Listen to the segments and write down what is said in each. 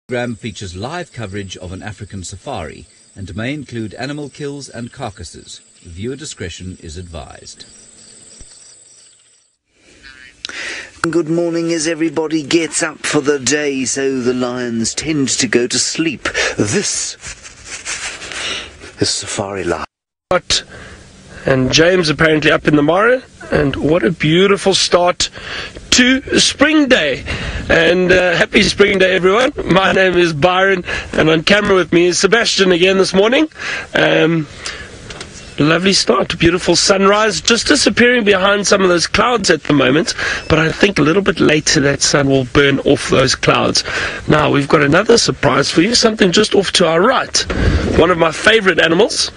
The program features live coverage of an African safari and may include animal kills and carcasses. Viewer discretion is advised. Good morning as everybody gets up for the day, so the lions tend to go to sleep. This is Safari Live. And James apparently up in the morrow, and what a beautiful start to Spring Day. And happy Spring Day, everyone. My name is Byron, and on camera with me is Sebastian again this morning. Lovely start, beautiful sunrise, just disappearing behind some of those clouds at the moment, but I think a little bit later that sun will burn off those clouds. Now we've got another surprise for you, something just off to our right. One of my favorite animals.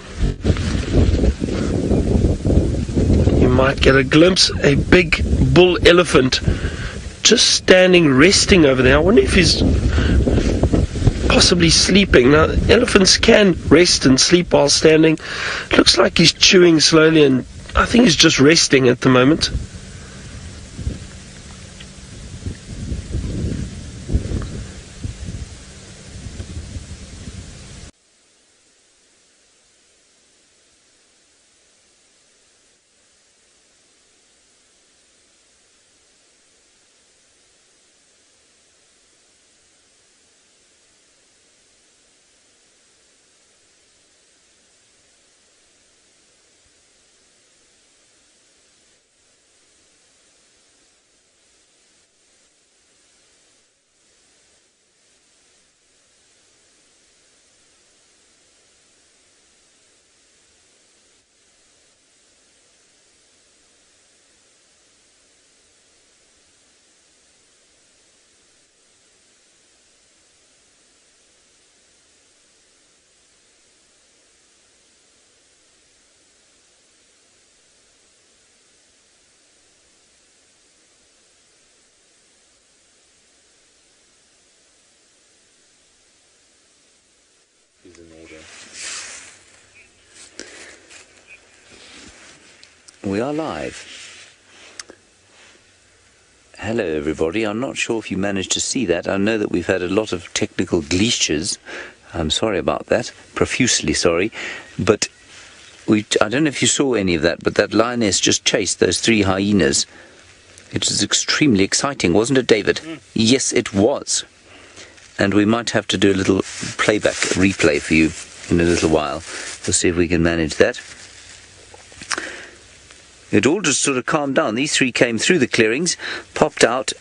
You might get a glimpse, a big bull elephant just standing, resting over there. I wonder if he's possibly sleeping. Now, elephants can rest and sleep while standing. Looks like he's chewing slowly, and I think he's just resting at the moment. We are live. Hello everybody, I'm not sure if you managed to see that. I know that we've had a lot of technical glitches. I'm sorry about that, profusely sorry. But I don't know if you saw any of that, but that lioness just chased those 3 hyenas. It was extremely exciting, wasn't it, David? Yes, it was. And we might have to do a little replay for you in a little while. We'll see if we can manage that. It all just sort of calmed down. These 3 came through the clearings, popped out.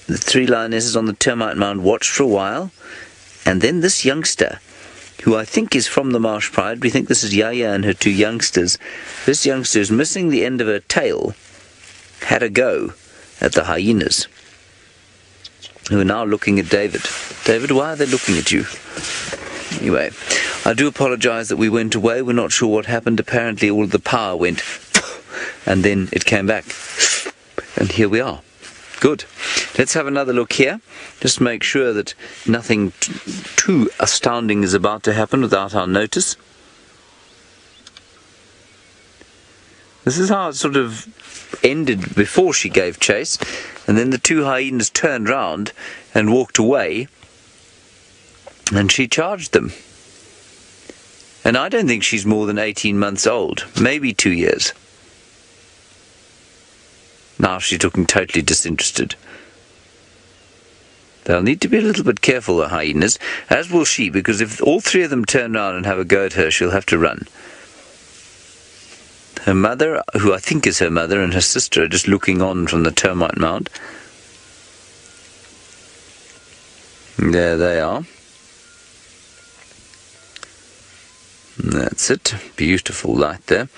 The 3 lionesses on the termite mound watched for a while. And then this youngster, who I think is from the Marsh Pride, we think this is Yaya and her 2 youngsters. This youngster is missing the end of her tail, had a go at the hyenas, who are now looking at David. David, why are they looking at you? Anyway, I do apologize that we went away. We're not sure what happened. Apparently all of the power went, and then it came back. And here we are. Good. Let's have another look here. Just make sure that nothing too astounding is about to happen without our notice. This is how it sort of ended before she gave chase. And then the 2 hyenas turned round and walked away. And she charged them. And I don't think she's more than 18 months old. Maybe 2 years. Now she's looking totally disinterested. They'll need to be a little bit careful, the hyenas, as will she, because if all 3 of them turn around and have a go at her, she'll have to run. Her mother, who I think is her mother, and her sister are just looking on from the termite mound. There they are. That's it. Beautiful light there.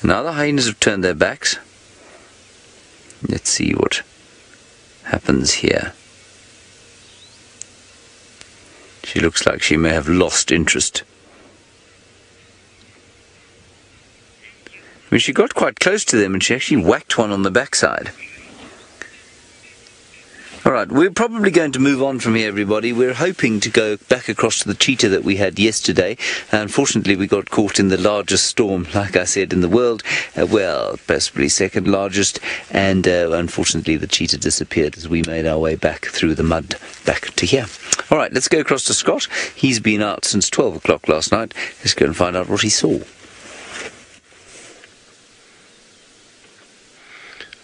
Now the hyenas have turned their backs. Let's see what happens here. She looks like she may have lost interest. I mean, she got quite close to them and she actually whacked one on the backside. Alright. right, we're probably going to move on from here, everybody. We're hoping to go back across to the cheetah that we had yesterday. Unfortunately, we got caught in the largest storm, like I said, in the world. Well, possibly second largest. And unfortunately, the cheetah disappeared as we made our way back through the mud back to here. All right, let's go across to Scott. He's been out since 12 o'clock last night. Let's go and find out what he saw.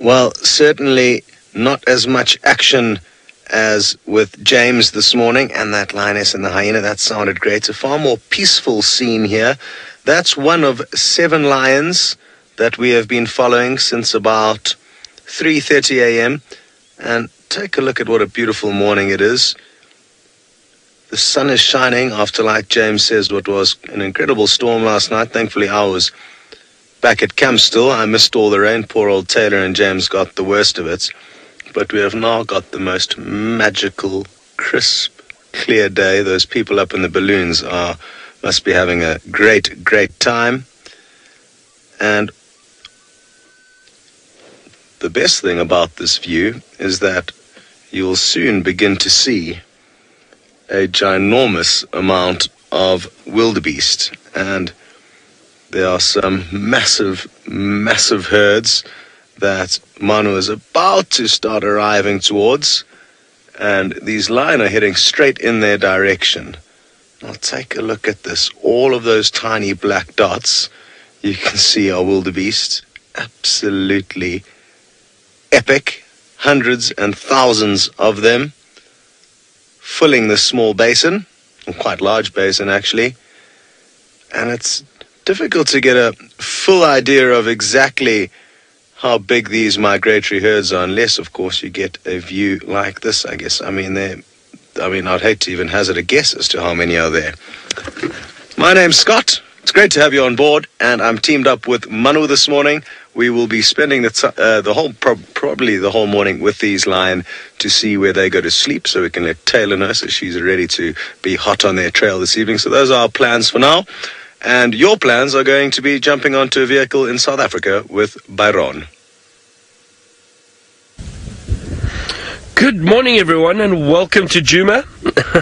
Well, certainly not as much action as with James this morning and that lioness and the hyena. That sounded great. It's a far more peaceful scene here. That's one of 7 lions that we have been following since about 3:30 a.m. And take a look at what a beautiful morning it is. The sun is shining after, like James says, what was an incredible storm last night. Thankfully, I was back at camp still. I missed all the rain. Poor old Taylor and James got the worst of it. But we have now got the most magical, crisp, clear day. Those people up in the balloons must be having a great, great time. And the best thing about this view is that you'll soon begin to see a ginormous amount of wildebeest. And there are some massive, massive herds that Manu is about to start arriving towards, and these lions are heading straight in their direction. Now take a look at this. All of those tiny black dots you can see are wildebeest. Absolutely epic. Hundreds and thousands of them filling this small basin, a quite large basin actually, and it's difficult to get a full idea of exactly how big these migratory herds are, unless, of course, you get a view like this, I guess. I mean, I'd hate to even hazard a guess as to how many are there. My name's Scott. It's great to have you on board, and I'm teamed up with Manu this morning. We will be spending probably the whole morning with these lions to see where they go to sleep, so we can let Taylor know, so she's ready to be hot on their trail this evening. So those are our plans for now. And your plans are going to be jumping onto a vehicle in South Africa with Byron. Good morning, everyone, and welcome to Djuma.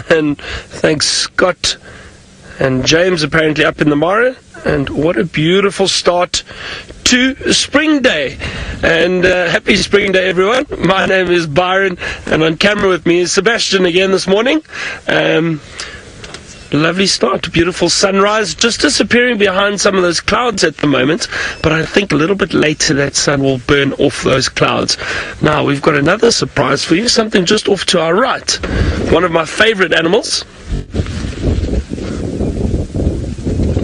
And thanks, Scott and James, apparently up in the Mara. And what a beautiful start to Spring Day. And happy Spring Day, everyone. My name is Byron, and on camera with me is Sebastian again this morning. Lovely start, beautiful sunrise, just disappearing behind some of those clouds at the moment, but I think a little bit later that sun will burn off those clouds. Now we've got another surprise for you, something just off to our right. One of my favorite animals.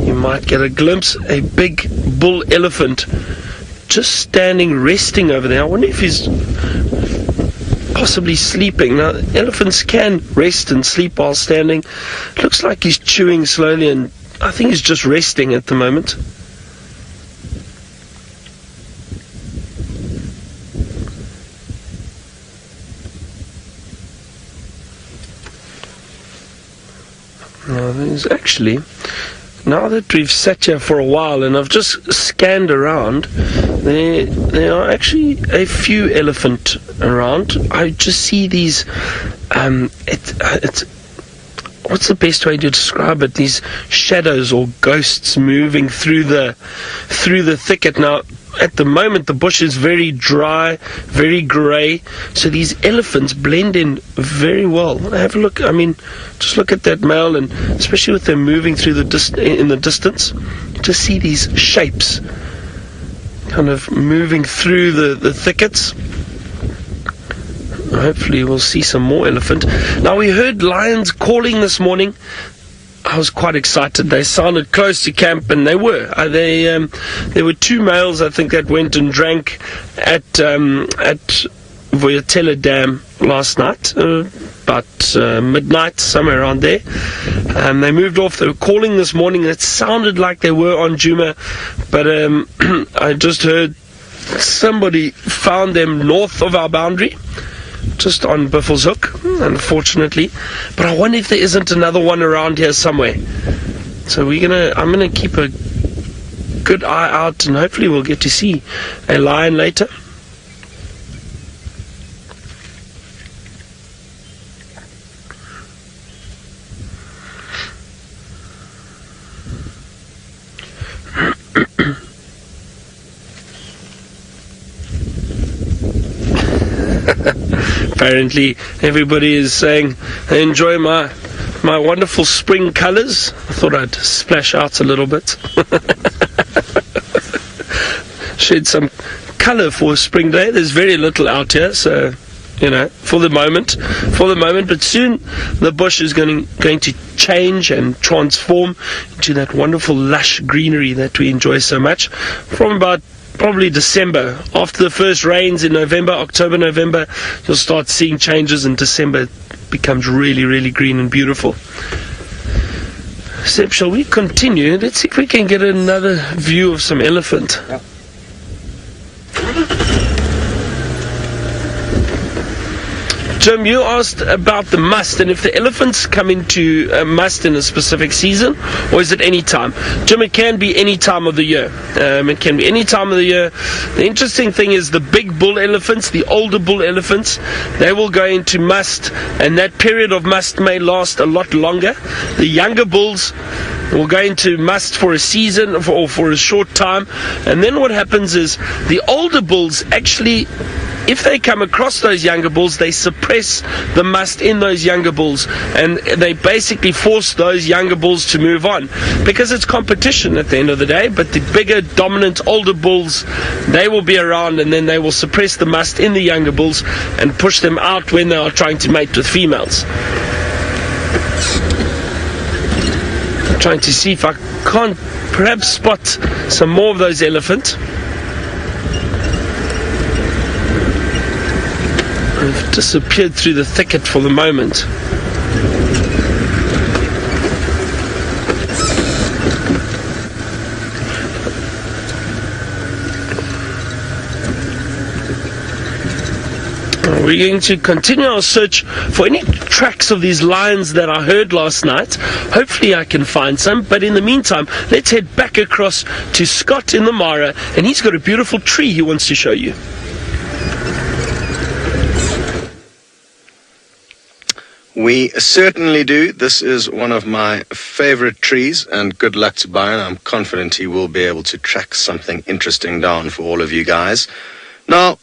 You might get a glimpse, a big bull elephant just standing, resting over there. I wonder if he's possibly sleeping. Now, elephants can rest and sleep while standing. Looks like he's chewing slowly, and I think he's just resting at the moment. Now, there's actually, now that we've sat here for a while and I've just scanned around, there are actually a few elephant around. I just see these, what's the best way to describe it? These shadows or ghosts moving through the thicket. Now, at the moment, the bush is very dry, very grey, so these elephants blend in very well. Have a look. I mean, just look at that male, and especially with them moving through in the distance, you just see these shapes kind of moving through the thickets. Hopefully we'll see some more elephant. Now, we heard lions calling this morning. I was quite excited. They sounded close to camp, and they were. There were 2 males, I think, that went and drank at Hyena Dam last night, about midnight, somewhere around there. They moved off. They were calling this morning. It sounded like they were on Djuma, but I just heard somebody found them north of our boundary, just on Biffel's Hook, unfortunately. But I wonder if there isn't another one around here somewhere. So I'm gonna keep a good eye out, and hopefully we'll get to see a lion later. Apparently everybody is saying they enjoy my wonderful spring colours. I thought I'd splash out a little bit. Shed some colour for a spring day. There's very little out here, so for the moment, but soon the bush is going to change and transform into that wonderful lush greenery that we enjoy so much. From about probably December, after the first rains in October, November, you'll start seeing changes, and December becomes really, really green and beautiful. Sept, shall we continue? Let's see if we can get another view of some elephant. Yeah. Jim, you asked about the must, and if the elephants come into must in a specific season, or is it any time? Jim, it can be any time of the year. It can be any time of the year. The interesting thing is the big bull elephants, the older bull elephants, they will go into must, and that period of must may last a lot longer. The younger bulls will go into must for a season or for a short time, and then what happens is the older bulls actually, if they come across those younger bulls, they suppress the must in those younger bulls, and they basically force those younger bulls to move on, because it's competition at the end of the day. But the bigger, dominant, older bulls, they will be around, and then they will suppress the must in the younger bulls and push them out when they are trying to mate with females. I'm trying to see if I can't perhaps spot some more of those elephants. They've disappeared through the thicket for the moment. We're going to continue our search for any tracks of these lions that I heard last night. Hopefully I can find some, but in the meantime, let's head back across to Scott in the Mara, and he's got a beautiful tree he wants to show you. We certainly do. This is one of my favorite trees, and good luck to Byron. I'm confident he will be able to track something interesting down for all of you guys. Now,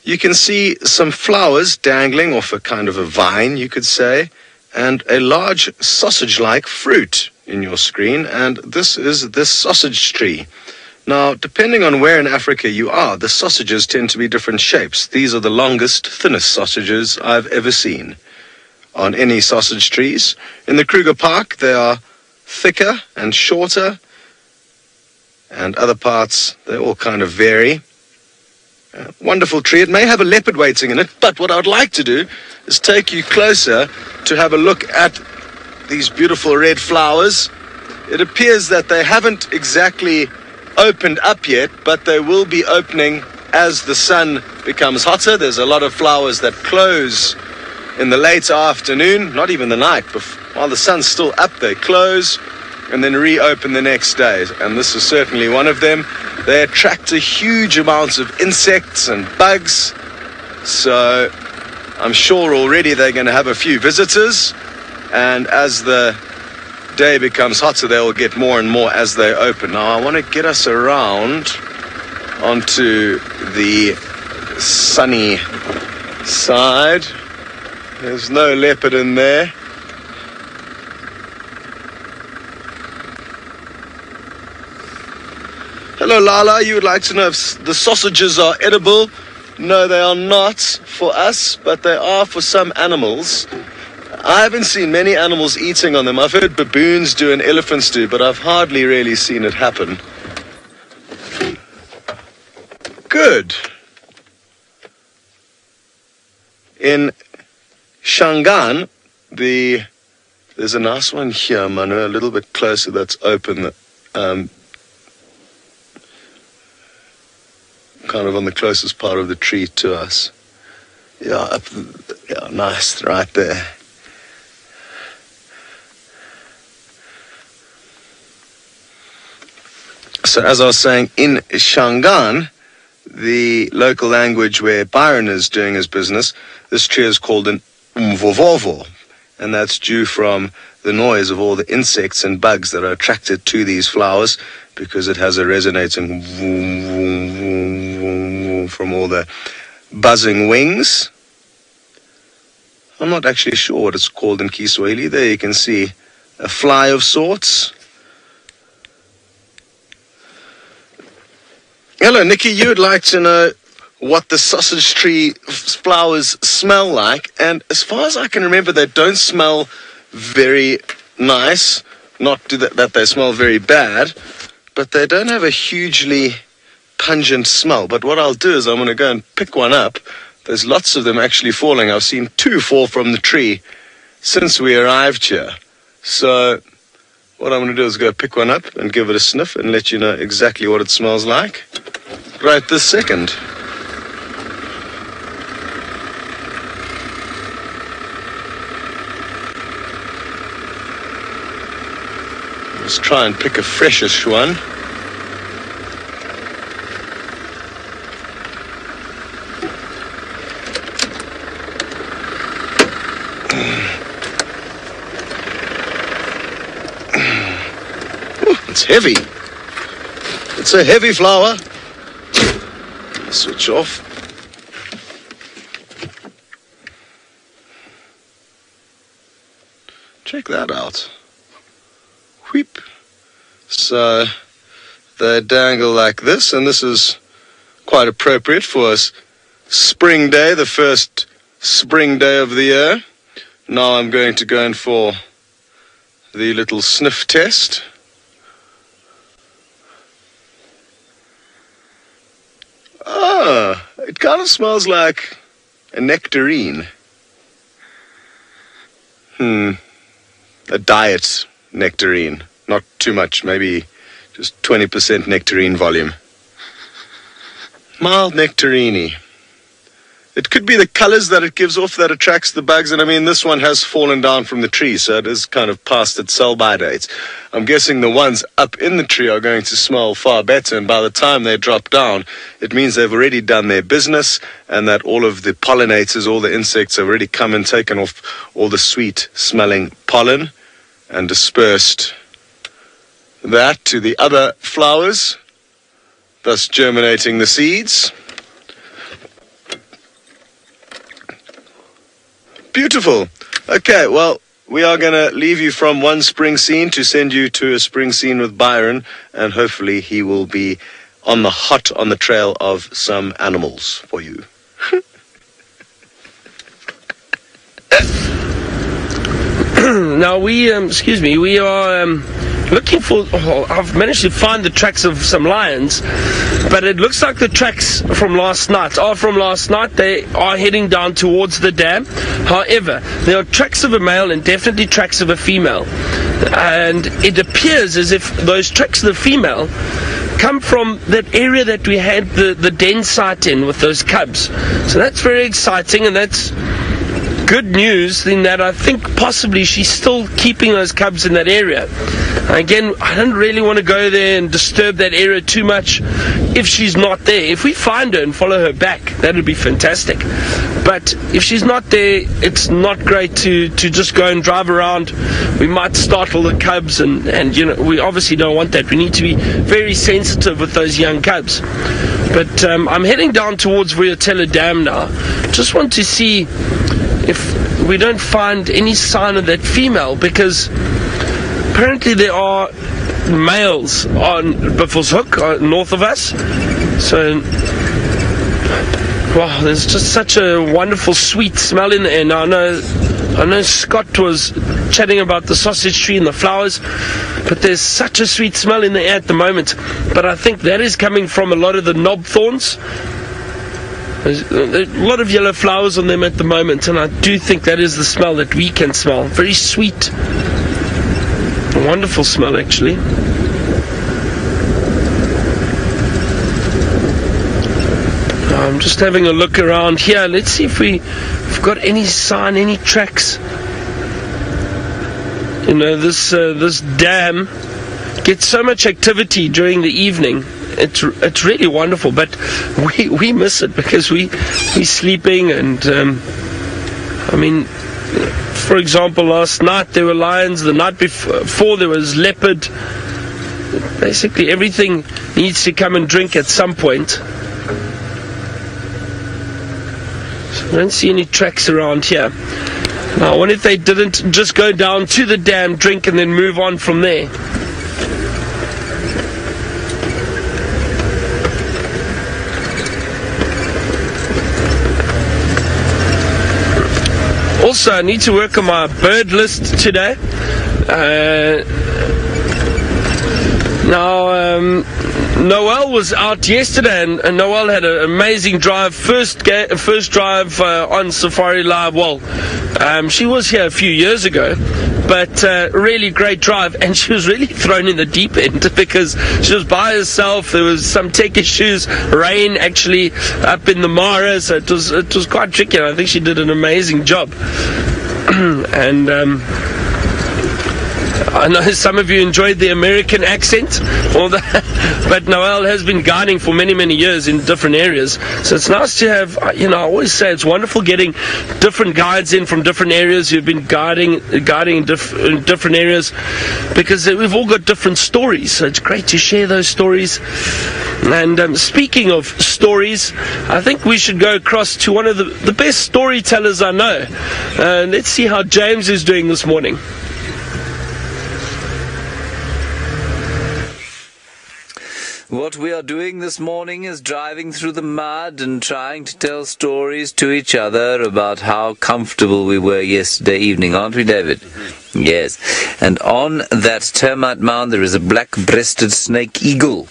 you can see some flowers dangling off a kind of a vine, you could say, and a large sausage-like fruit in your screen, and this is the sausage tree. Now, depending on where in Africa you are, the sausages tend to be different shapes. These are the longest, thinnest sausages I've ever seen on any sausage trees. In the Kruger Park, they are thicker and shorter, and other parts, they all kind of vary. Wonderful tree. It may have a leopard waiting in it, but what I would like to do is take you closer to have a look at these beautiful red flowers. It appears that they haven't exactly opened up yet, but they will be opening as the sun becomes hotter. There's a lot of flowers that close in the late afternoon, not even the night, but while the sun's still up, they close and then reopen the next day, and this is certainly one of them. They attract a huge amount of insects and bugs, so I'm sure already they're going to have a few visitors, and as the day becomes hotter, they will get more and more as they open. Now I want to get us around onto the sunny side. There's no leopard in there. Hello, Lala. You would like to know if the sausages are edible? No, they are not for us, but they are for some animals. I haven't seen many animals eating on them. I've heard baboons do and elephants do, but I've hardly really seen it happen. Good. In Shangaan, there's a nice one here, Manu, a little bit closer, that's open, kind of on the closest part of the tree to us. Yeah, yeah, nice, right there. So as I was saying, in Shangaan, the local language where Byron is doing his business, this tree is called an umvovovo, and that's due from the noise of all the insects and bugs that are attracted to these flowers, because it has a resonating vroom, vroom, vroom, vroom from all the buzzing wings. I'm not actually sure what it's called in Kiswahili. There you can see a fly of sorts. Hello, Nikki. You'd like to know what the sausage tree flowers smell like. And as far as I can remember, they don't smell very nice. Not that they smell very bad, but they don't have a hugely pungent smell. But what I'll do is I'm going to go and pick one up. There's lots of them actually falling. I've seen 2 fall from the tree since we arrived here. So what I'm going to do is go pick one up and give it a sniff and let you know exactly what it smells like right this second. Let's try and pick a freshish one. It's heavy. It's a heavy flower. Switch off. Check that out. Wheep. So they dangle like this, and this is quite appropriate for a spring day, the first spring day of the year. Now I'm going to go in for the little sniff test. Ah, it kind of smells like a nectarine. A diet nectarine. Not too much, maybe just 20% nectarine volume. Mild nectarine-y. It could be the colors that it gives off that attracts the bugs, and I mean, this one has fallen down from the tree, so it is kind of past its sell-by date. I'm guessing the ones up in the tree are going to smell far better, and by the time they drop down, it means they've already done their business, and that all of the pollinators, all the insects have already come and taken off all the sweet-smelling pollen and dispersed that to the other flowers, thus germinating the seeds. Beautiful. Okay, well, we are going to leave you from one spring scene to send you to a spring scene with Byron, and hopefully he will be on the trail of some animals for you. Now we are looking for, I've managed to find the tracks of some lions, but it looks like the tracks from last night are from last night. They are heading down towards the dam. However, there are tracks of a male and definitely tracks of a female, and it appears as if those tracks of the female come from that area that we had the den site in with those cubs. So that's very exciting, and that's good news in that I think possibly she's still keeping those cubs in that area. Again, I don't really want to go there and disturb that area too much if she's not there. If we find her and follow her back, that would be fantastic. But if she's not there, it's not great to just go and drive around. We might startle the cubs, and you know, we obviously don't want that. We need to be very sensitive with those young cubs. But I'm heading down towards Vuyatela Dam now. Just want to see if we don't find any sign of that female, because apparently there are males on Buffelshoek, north of us. So, wow, there's just such a wonderful sweet smell in the air. Now, I know Scott was chatting about the sausage tree and the flowers, but there's such a sweet smell in the air at the moment. But I think that is coming from a lot of the knob thorns. There's a lot of yellow flowers on them at the moment, and I do think that is the smell that we can smell. Very sweet, wonderful smell actually. I'm just having a look around here. Let's see if we've got any sign, any tracks. You know, this dam gets so much activity during the evening. It's really wonderful, but we miss it because we're sleeping, and I mean, for example, last night there were lions, the night before there was leopard. Basically everything needs to come and drink at some point. So I don't see any tracks around here. Now, I wonder if they didn't just go down to the dam, drink, and then move on from there. Also, I need to work on my bird list today. Noel was out yesterday, and Noel had an amazing drive. First drive on Safari Live. Well, she was here a few years ago, but really great drive, and she was really thrown in the deep end because she was by herself. There was some tech issues, rain actually up in the Mara, so it was quite tricky. And I think she did an amazing job. And I know some of you enjoyed the American accent, but Noel has been guiding for many, many years in different areas. So it's nice to have, I always say it's wonderful getting different guides in from different areas who've been guiding in different areas, because we've all got different stories. So it's great to share those stories. And speaking of stories, I think we should go across to one of the best storytellers I know. Let's see how James is doing this morning. What we are doing this morning is driving through the mud and trying to tell stories to each other about how comfortable we were yesterday evening, aren't we, David? Mm-hmm. Yes. And on that termite mound there is a black-breasted snake eagle.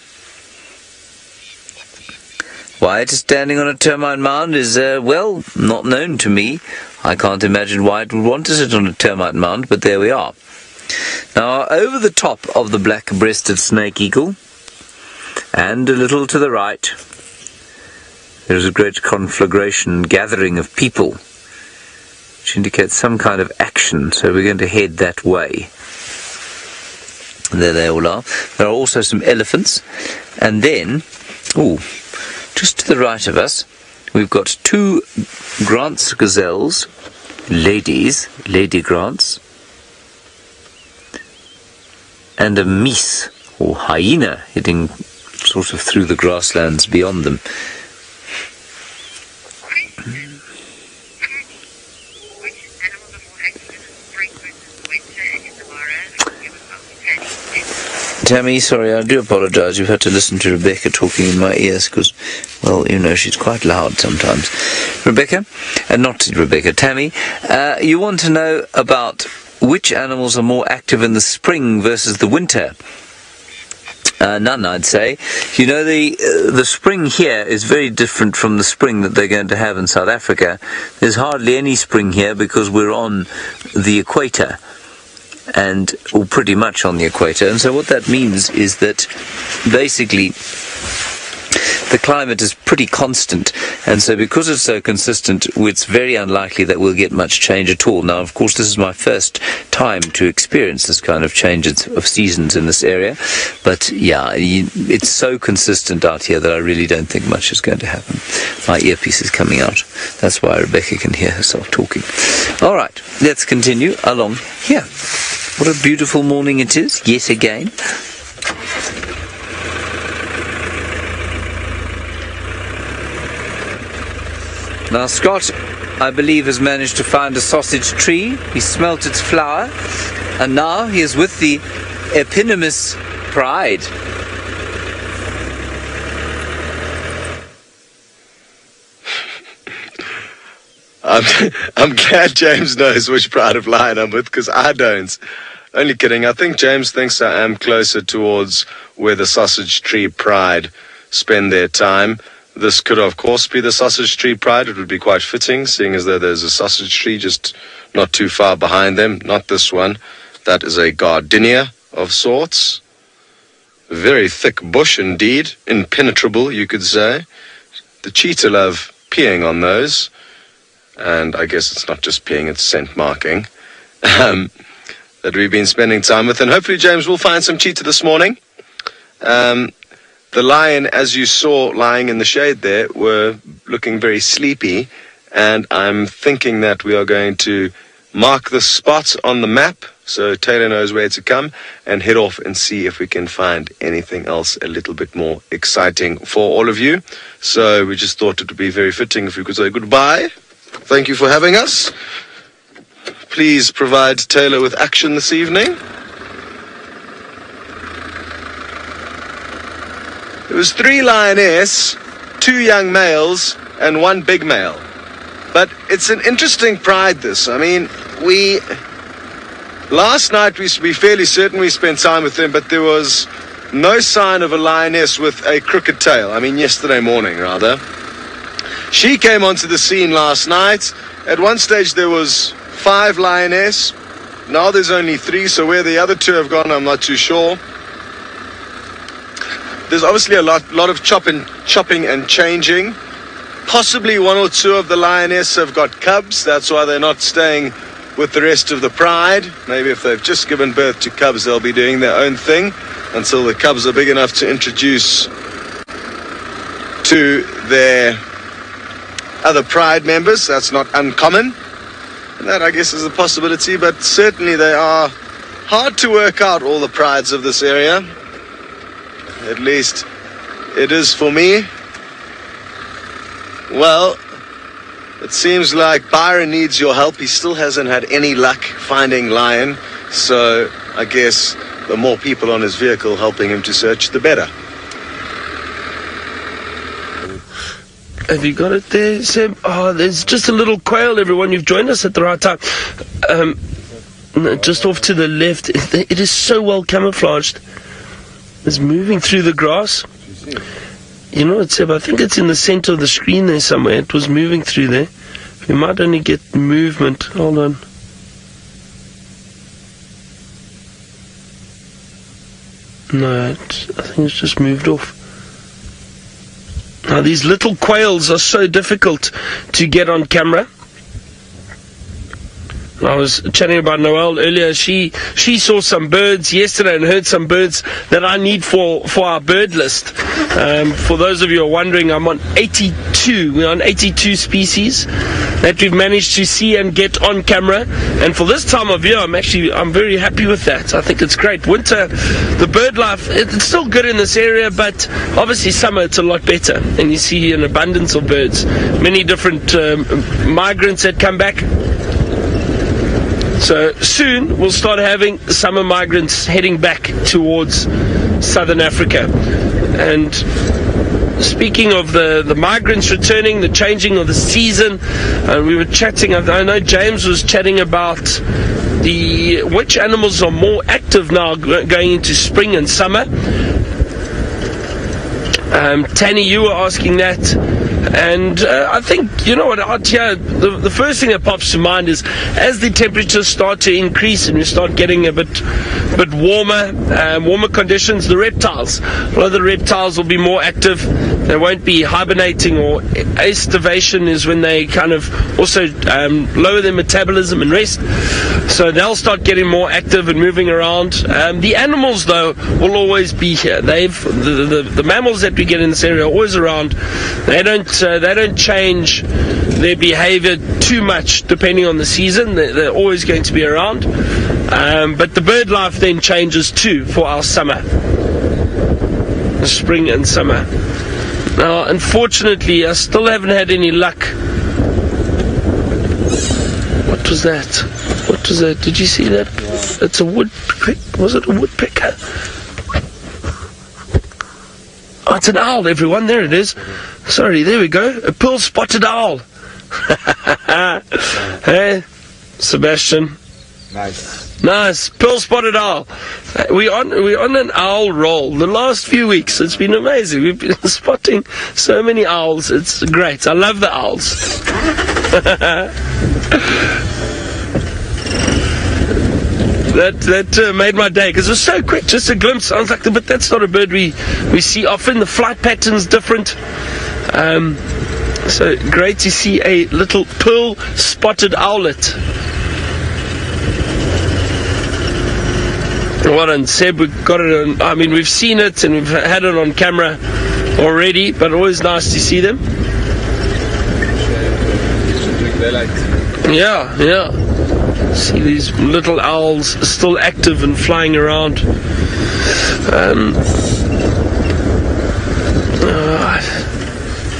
Why it is standing on a termite mound is, not known to me. I can't imagine why it would want to sit on a termite mound, but there we are. Now, over the top of the black-breasted snake eagle, and a little to the right, there is a great conflagration, gathering of people, which indicates some kind of action, so we're going to head that way. There they all are. There are also some elephants, and then, just to the right of us, we've got two Grant's gazelles, lady Grants, and a meese, or hyena, heading sort of through the grasslands beyond them. Tammy, sorry, I do apologize. You've had to listen to Rebecca talking in my ears because, she's quite loud sometimes. Tammy, you want to know about which animals are more active in the spring versus the winter? None, I'd say. The spring here is very different from the spring that they're going to have in South Africa. There's hardly any spring here because we're on the equator, or pretty much on the equator. And so what that means is that basically the climate is pretty constant, and so because it's so consistent, it's very unlikely that we'll get much change at all. Now, of course, this is my first time to experience this kind of change of seasons in this area, but yeah, it's so consistent out here that I really don't think much is going to happen. My earpiece is coming out. That's why Rebecca can hear herself talking. All right, let's continue along here. What a beautiful morning it is, yet again. Now Scott, I believe, has managed to find a sausage tree. He smelt its flour, and now he is with the eponymous pride. I'm glad James knows which pride of lion I'm with, because I don't. Only kidding. I think James thinks I am closer towards where the sausage tree pride spend their time. This could, of course, be the sausage tree pride. It would be quite fitting, seeing as though there's a sausage tree just not too far behind them. Not this one. That is a gardenia of sorts. A very thick bush indeed. Impenetrable, you could say. The cheetah love peeing on those. And I guess it's not just peeing, it's scent marking. That we've been spending time with. And hopefully James will find some cheetah this morning. The lion, as you saw lying in the shade there, were looking very sleepy, and I'm thinking that we are going to mark the spot on the map so Taylor knows where to come, and head off and see if we can find anything else a little bit more exciting for all of you. So we just thought it would be very fitting if we could say goodbye. Thank you for having us. please provide Taylor with action this evening. It was 3 lioness, 2 young males, and 1 big male. But it's an interesting pride, this. I mean, last night we fairly certain we spent time with them, but there was no sign of a lioness with a crooked tail. I mean, yesterday morning, rather. She came onto the scene last night. At one stage there was 5 lioness. Now there's only 3, so where the other 2 have gone, I'm not too sure. There's obviously a lot of chopping and changing. Possibly 1 or 2 of the lioness have got cubs. That's why they're not staying with the rest of the pride. Maybe if they've just given birth to cubs, they'll be doing their own thing until the cubs are big enough to introduce to their other pride members. That's not uncommon. And that, I guess, is a possibility, but certainly they are hard to work out, all the prides of this area. At least it is for me. Well, it seems like Byron needs your help. He still hasn't had any luck finding lion, so I guess the more people on his vehicle helping him to search, the better. Have you got it there, Sam? Oh, there's just a little quail, everyone. You've joined us at the right time. Just off to the left. It is so well camouflaged. It's moving through the grass. You know what, Seb? I think it's in the center of the screen there somewhere. It was moving through there. We might only get movement. Hold on. No, I think it's just moved off. Now, these little quails are so difficult to get on camera. I was chatting about Noelle earlier. She saw some birds yesterday and heard some birds that I need for our bird list. For those of you who are wondering, I'm on 82. We're on 82 species that we've managed to see and get on camera. And for this time of year, I'm very happy with that. I think it's great. Winter, the bird life, it's still good in this area, but obviously summer it's a lot better. And you see an abundance of birds. Many different migrants that come back. So soon we'll start having summer migrants heading back towards southern Africa. And speaking of the migrants returning, the changing of the season, we were chatting, I know James was chatting about which animals are more active now going into spring and summer. Tanny, you were asking that. And I think, you know what, out here, the first thing that pops to mind is as the temperatures start to increase and we start getting a bit warmer conditions, the reptiles, a lot of the reptiles will be more active. They won't be hibernating, or aestivation is when they kind of also lower their metabolism and rest. So they'll start getting more active and moving around. The animals, though, will always be here. The mammals that we get in this area are always around. They don't change their behavior too much depending on the season. They're always going to be around. But the bird life then changes too for our summer, spring and summer. Now, unfortunately, I still haven't had any luck. What was that? What was that? Did you see that? It's a woodpecker. Was it a woodpecker? Oh, it's an owl, everyone. There it is. Sorry, there we go. A pearl-spotted owl. Hey, Sebastian. Nice. Pearl-spotted owl. We're on an owl roll. The last few weeks, it's been amazing. We've been spotting so many owls. It's great. I love the owls. That made my day, because it was so quick, just a glimpse. I was like, but that's not a bird we see often. The flight pattern's different. So great to see a little pearl-spotted owlet. Well done, Seb. We've got it on, we've seen it and we've had it on camera already, but always nice to see them. Yeah. See these little owls still active and flying around.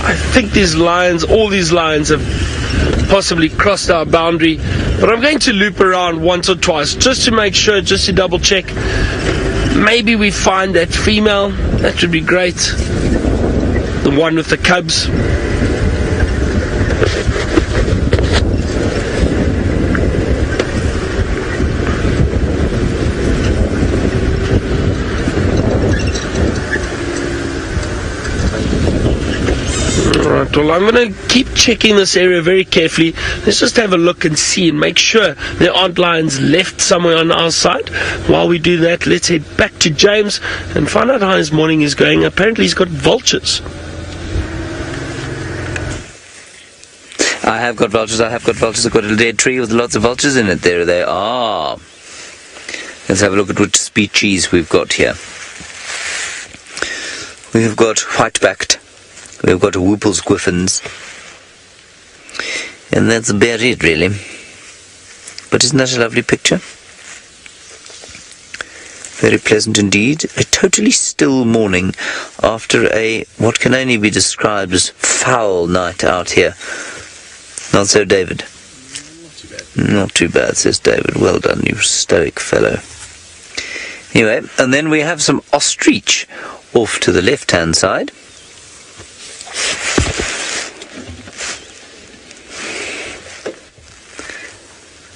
I think all these lions have possibly crossed our boundary. But I'm going to loop around once or twice just to make sure, just to double check. Maybe we find that female. That would be great. The one with the cubs. Alright, well, I'm going to keep checking this area very carefully. Let's just have a look and see and make sure there aren't lions left somewhere on our side. While we do that, let's head back to James and find out how his morning is going. Apparently he's got vultures. I have got vultures. I've got a dead tree with lots of vultures in it. There they are. Let's have a look at which species we've got here. We have got white-backed. We've got Whoople's griffins. And that's about it, really. But isn't that a lovely picture? Very pleasant indeed. A totally still morning after what can only be described as foul night out here. Not so, David? Not too bad. Not too bad, says David. Well done, you stoic fellow. Anyway, and then we have some ostrich off to the left-hand side.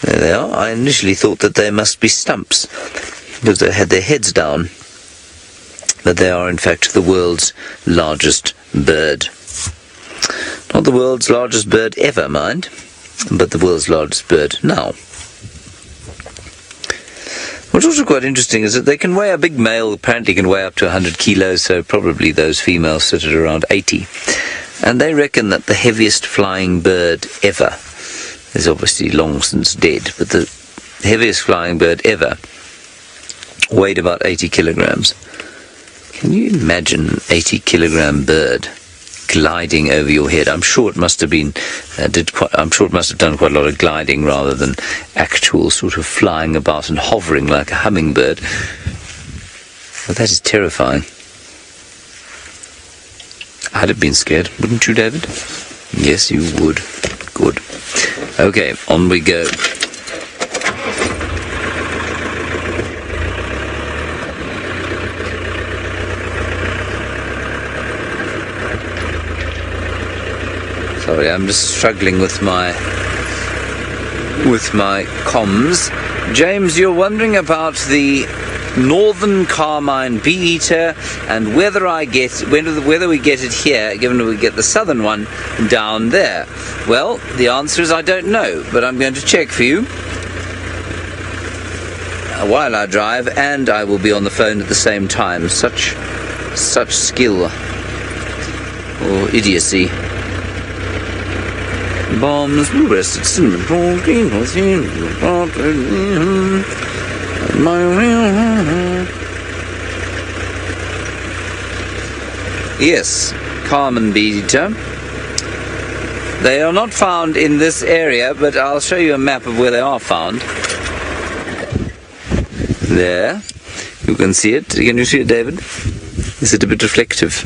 There they are. I initially thought that they must be stumps because they had their heads down, but they are in fact the world's largest bird. Not the world's largest bird ever, mind, but the world's largest bird now. What's also quite interesting is that they can weigh, a big male apparently can weigh up to 100 kilos, so probably those females sit at around 80. And they reckon that the heaviest flying bird ever is obviously long since dead, but the heaviest flying bird ever weighed about 80 kilograms. Can you imagine an 80-kilogram bird gliding over your head? I'm sure it must have been I'm sure it must have done quite a lot of gliding rather than actual sort of flying about and hovering like a hummingbird. But that is terrifying. I'd have been scared, wouldn't you, David? Yes, you would. Good. Okay, on we go. Sorry, I'm just struggling with my comms. James, you're wondering about the northern carmine bee-eater and whether we get it here, given we get the southern one down there. Well, the answer is I don't know, but I'm going to check for you while I drive, and I will be on the phone at the same time. Such skill or idiocy. Bombs, rested cinnamon, green, yes, carmine bee-eater. They are not found in this area, but I'll show you a map of where they are found. There, you can see it. Can you see it, David? Is it a bit reflective?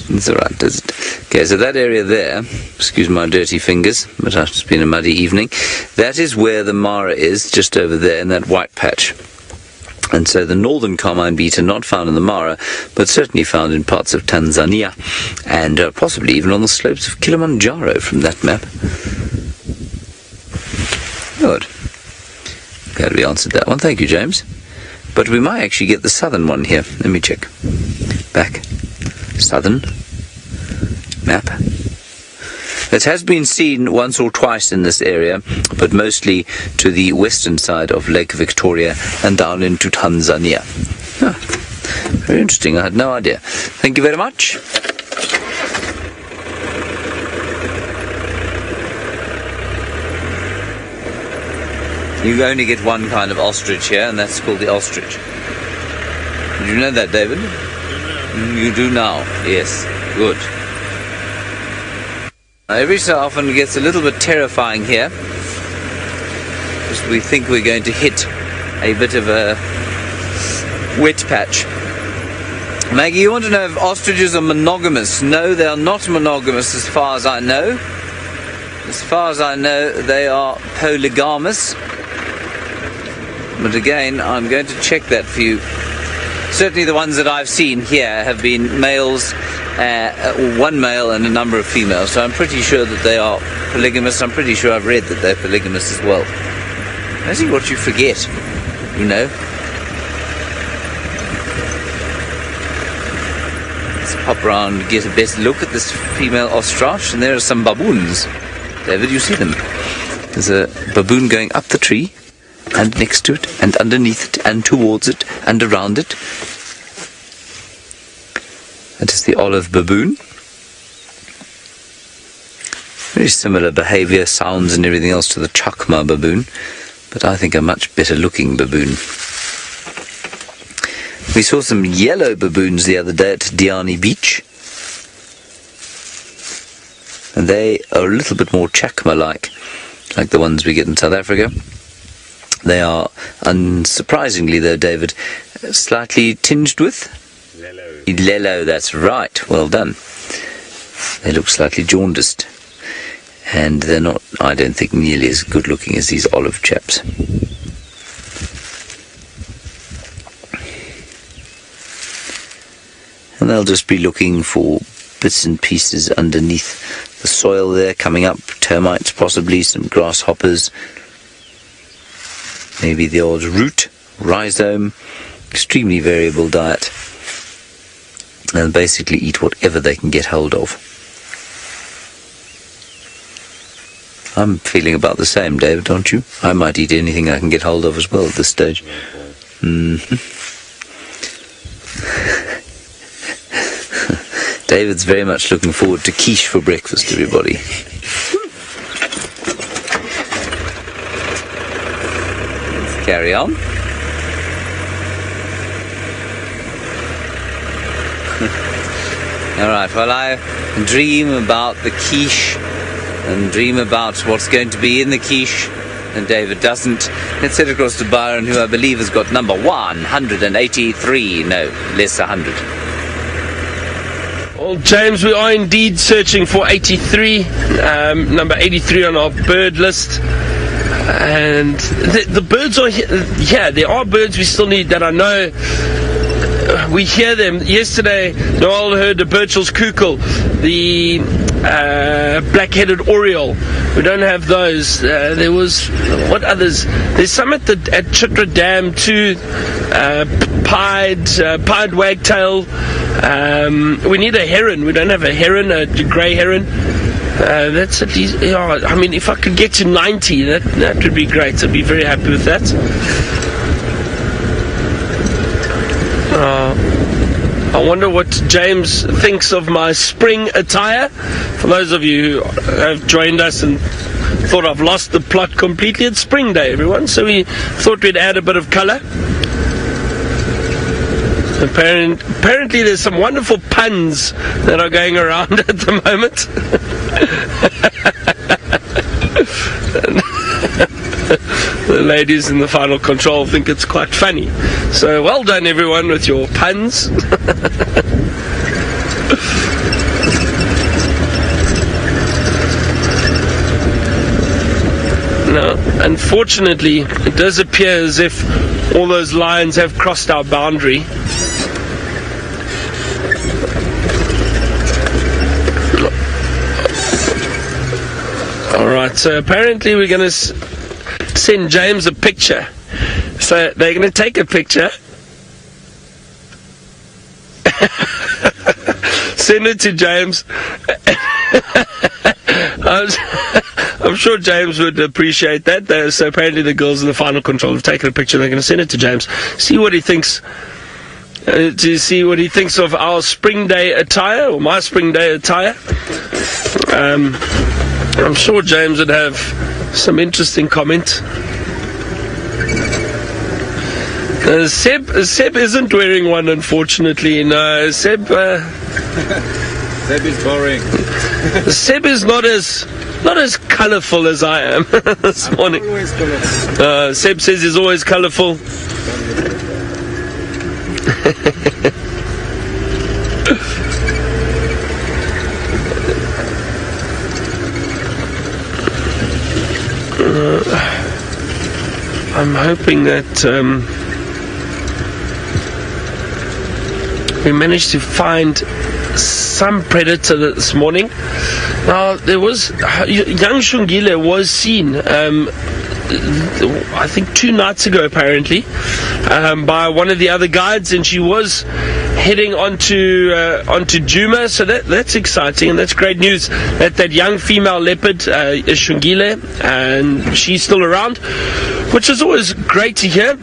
It's alright, does it? Okay, so that area there, excuse my dirty fingers, but it's been a muddy evening, that is where the Mara is, just over there in that white patch. And so the northern carmine bee-eater not found in the Mara, but certainly found in parts of Tanzania, and possibly even on the slopes of Kilimanjaro from that map. Good. Glad we answered that one. Thank you, James. But we might actually get the southern one here. Let me check. Back. Southern. Map. It has been seen once or twice in this area, but mostly to the western side of Lake Victoria and down into Tanzania. Very interesting. I had no idea. Thank you very much. You only get one kind of ostrich here, and that's called the ostrich. Did you know that, David? You do now. Yes. Good. Now, every so often it gets a little bit terrifying here, because we think we're going to hit a bit of a wet patch. Maggie, you want to know if ostriches are monogamous? No, they are not monogamous as far as I know. As far as I know, they are polygamous. But again, I'm going to check that for you. Certainly the ones that I've seen here have been males, one male and a number of females. So I'm pretty sure that they are polygamous. I'm pretty sure I've read that they're polygamous as well. Amazing what you forget, you know. Let's pop round and get a better look at this female ostrich. And there are some baboons. David, you see them? There's a baboon going up the tree, and next to it, and underneath it, and towards it, and around it. That is the olive baboon. Very similar behaviour, sounds and everything else to the chakma baboon, but I think a much better looking baboon. We saw some yellow baboons the other day at Diani Beach, and they are a little bit more chakma-like the ones we get in South Africa. They are, unsurprisingly though, David, slightly tinged with yellow. That's right. Well done. They look slightly jaundiced, and they're not, I don't think, nearly as good looking as these olive chaps. And they'll just be looking for bits and pieces underneath the soil there, coming up, termites possibly, some grasshoppers, maybe the odd root, rhizome. Extremely variable diet, and basically eat whatever they can get hold of. I'm feeling about the same, David, aren't you? I might eat anything I can get hold of as well at this stage. David's very much looking forward to quiche for breakfast, everybody. Let's carry on. Alright, well, I dream about the quiche and dream about what's going to be in the quiche, and David doesn't. Let's head across to Byron, who I believe has got number 183. No, less 100. Well, James, we are indeed searching for 83, number 83 on our bird list. And the birds are here. Yeah, there are birds we still need that I know. We hear them. Yesterday, Noel heard the Birchall's Kukul, the black-headed oriole. We don't have those. There was, what others? There's some at Chitwa Dam too. Pied wagtail. We need a heron. We don't have a heron, a grey heron. That's at least, yeah, I mean, if I could get to 90, that would be great. I'd be very happy with that. I wonder what James thinks of my spring attire. For those of you who have joined us and thought I've lost the plot completely, it's spring day, everyone, so we thought we'd add a bit of colour. Apparently there's some wonderful puns that are going around at the moment. The ladies in the final control think it's quite funny. So well done, everyone, with your puns. Now, unfortunately, it does appear as if all those lines have crossed our boundary. Alright, so apparently we're going to send James a picture. So they're going to take a picture, send it to James. I'm sure James would appreciate that. So apparently the girls in the final control have taken a picture. They're going to send it to James. See what he thinks. To see what he thinks of our spring day attire, or my spring day attire. I'm sure James would have some interesting comment. Seb isn't wearing one, unfortunately. No, Seb. Seb is boring. Seb is not as colourful as I am this morning. Always colourful. Seb says he's always colourful. I'm hoping that we managed to find some predator this morning. Now, there was young Shungile was seen I think 2 nights ago apparently by one of the other guides, and she was heading onto Djuma, so that's exciting, and that's great news that young female leopard is Shungile, and she's still around, which is always great to hear.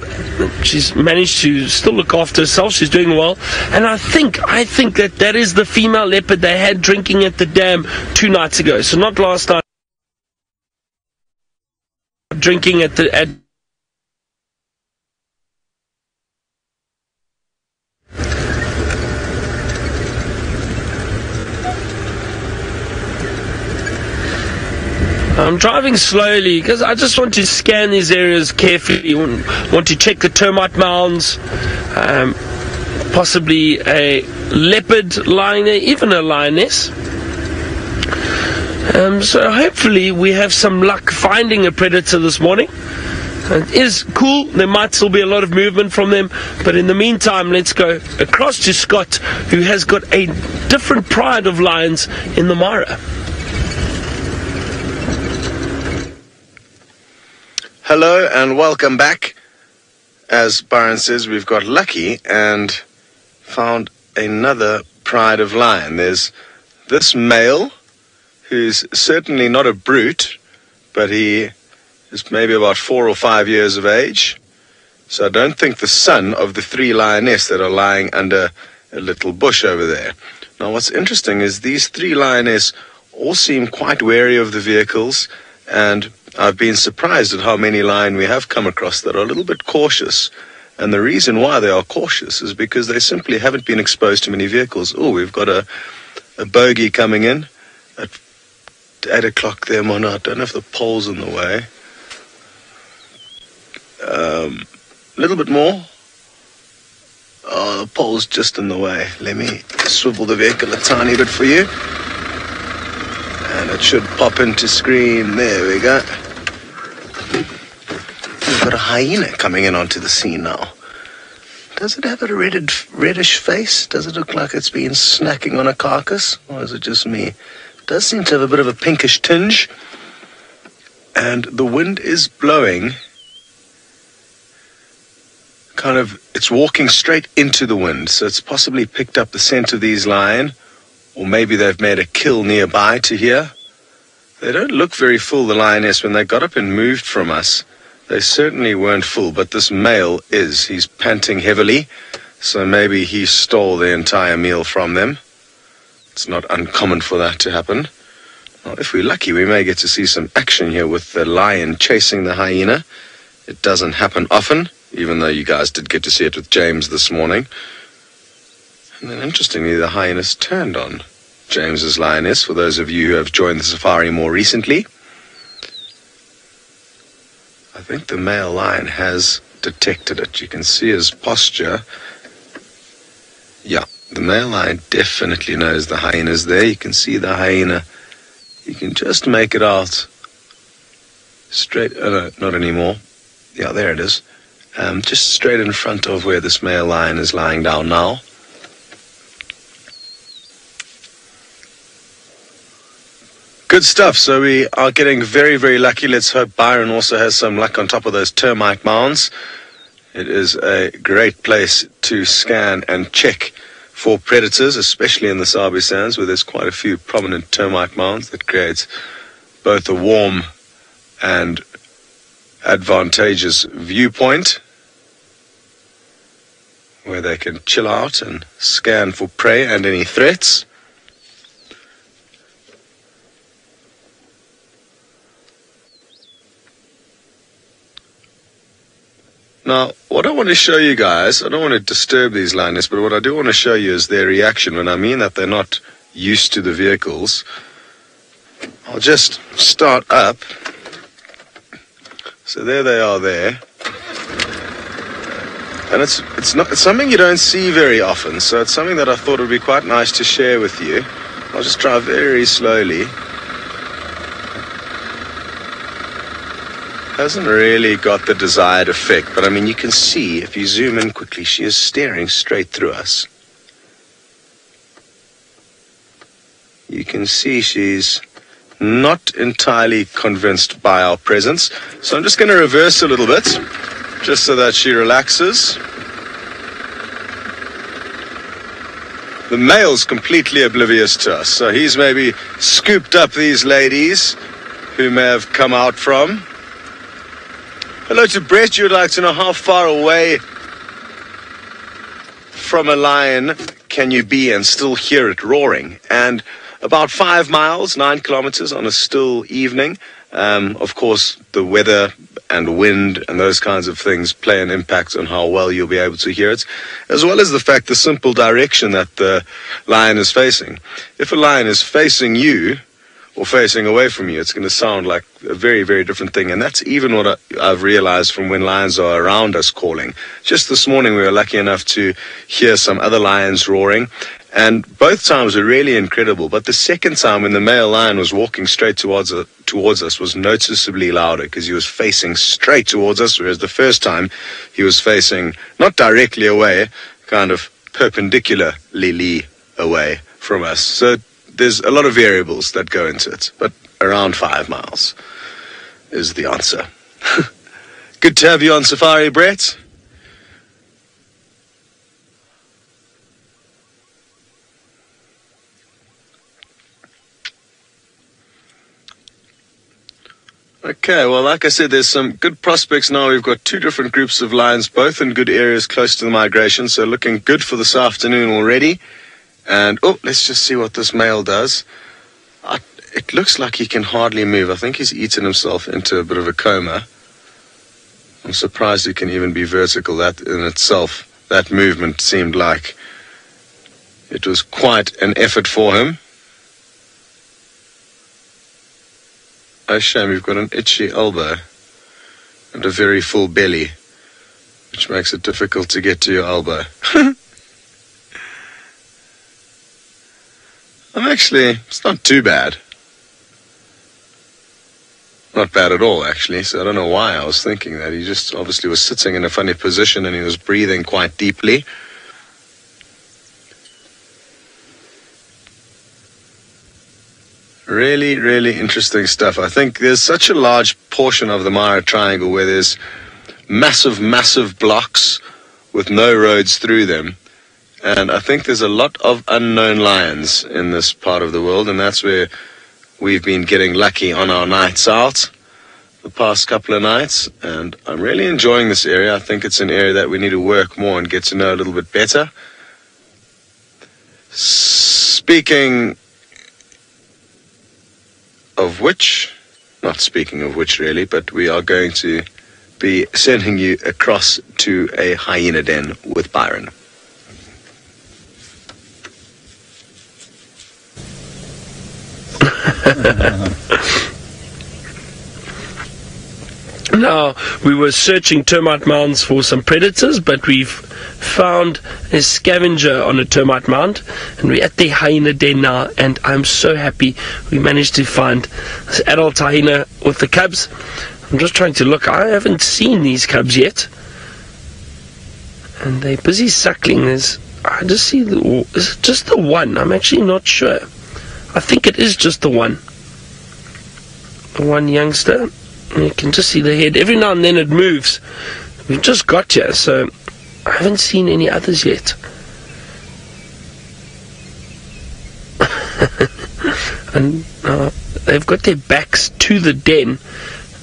She's managed to still look after herself. She's doing well, and I think that is the female leopard they had drinking at the dam 2 nights ago. So not last night, drinking at I'm driving slowly because I just want to scan these areas carefully. Want to check the termite mounds, possibly a leopard lying there, even a lioness. So hopefully we have some luck finding a predator this morning. It is cool. There might still be a lot of movement from them, but in the meantime, let's go across to Scott, who has got a different pride of lions in the Mara. Hello and welcome back. As Byron says, we've got lucky and found another pride of lion. There's this male, who's certainly not a brute, but he is maybe about 4 or 5 years of age. So I don't think the son of the 3 lionesses that are lying under a little bush over there. Now what's interesting is these 3 lionesses all seem quite wary of the vehicles, and I've been surprised at how many lion we have come across that are a little bit cautious. And the reason why they are cautious is because they simply haven't been exposed to many vehicles. Oh, we've got a bogey coming in at 8 o'clock there, Mona. I don't know if the pole's in the way. A little bit more. Oh, the pole's just in the way. Let me swivel the vehicle a tiny bit for you. And it should pop into screen. There we go. We've got a hyena coming in onto the scene now. Does it have a reddish face? Does it look like it's been snacking on a carcass? Or is it just me? It does seem to have a bit of a pinkish tinge. And the wind is blowing. It's walking straight into the wind. So it's possibly picked up the scent of these lion. Or maybe they've made a kill nearby to here. They don't look very full, the lioness. When they got up and moved from us, they certainly weren't full, but this male is. He's panting heavily, so maybe he stole the entire meal from them. It's not uncommon for that to happen. Well, if we're lucky, we may get to see some action here with the lion chasing the hyena. It doesn't happen often, even though you guys did get to see it with James this morning. And then interestingly, the hyena's turned on James's lioness, for those of you who have joined the safari more recently. I think the male lion has detected it. You can see his posture. Yeah, the male lion definitely knows the hyena's there. You can see the hyena. You can just make it out straight. Oh no, not anymore. Yeah, there it is. Just straight in front of where this male lion is lying down now. Good stuff. So we are getting very, very lucky. Let's hope Byron also has some luck on top of those termite mounds. It is a great place to scan and check for predators, especially in the Sabi sands, where there's quite a few prominent termite mounds. That creates both a warm and advantageous viewpoint where they can chill out and scan for prey and any threats. Now, what I want to show you guys, I don't want to disturb these lioness, but what I do want to show you is their reaction. When I mean that they're not used to the vehicles, I'll just start up. So there they are there. And it's something you don't see very often, so it's something that I thought would be quite nice to share with you. I'll just drive very slowly. hasn't really got the desired effect, but I mean, you can see, if you zoom in quickly, she is staring straight through us. You can see she's not entirely convinced by our presence. So I'm just going to reverse a little bit, just so that she relaxes. The male's completely oblivious to us, so he's maybe scooped up these ladies who may have come out from. Hello to Brett. You would like to know how far away from a lion can you be and still hear it roaring? And about 5 miles, 9 kilometers on a still evening. Of course, the weather and wind and those kinds of things play an impact on how well you'll be able to hear it, as well as the fact, the simple direction that the lion is facing. If a lion is facing you or facing away from you, it's going to sound like a very, very different thing. And that's even what I've realized from when lions are around us calling. Just this morning, we were lucky enough to hear some other lions roaring. And both times were really incredible. But the second time, when the male lion was walking straight towards us, was noticeably louder because he was facing straight towards us, whereas the first time he was facing not directly away, kind of perpendicularly away from us. So there's a lot of variables that go into it, but around 5 miles is the answer. Good to have you on safari, Brett. Okay, well, like I said, there's some good prospects now. We've got 2 different groups of lions, both in good areas close to the migration, so looking good for this afternoon already. And, let's just see what this male does. It looks like he can hardly move. I think he's eaten himself into a bit of a coma. I'm surprised he can even be vertical. That in itself, that movement seemed like it was quite an effort for him. Oh, shame, we've got an itchy elbow and a very full belly, which makes it difficult to get to your elbow. It's not too bad. Not bad at all, actually, so I don't know why I was thinking that. He just obviously was sitting in a funny position and he was breathing quite deeply. Really, really interesting stuff. I think there's such a large portion of the Mara Triangle where there's massive, massive blocks with no roads through them. And I think there's a lot of unknown lions in this part of the world, and that's where we've been getting lucky on our nights out the past couple of nights. And I'm really enjoying this area. I think it's an area that we need to work more and get to know a little bit better. Speaking of which, not speaking of which really, but we are going to be sending you across to a hyena den with Byron. Now, we were searching termite mounds for some predators, but we've found a scavenger on a termite mound, and we're at the hyena den now, and I'm so happy we managed to find this adult hyena with the cubs. I'm just trying to look. I haven't seen these cubs yet, and they're busy suckling. I just see is it just the one? I'm actually not sure. I think it is just the one youngster. You can just see the head. Every now and then it moves. We've just got here, so I haven't seen any others yet. And they've got their backs to the den.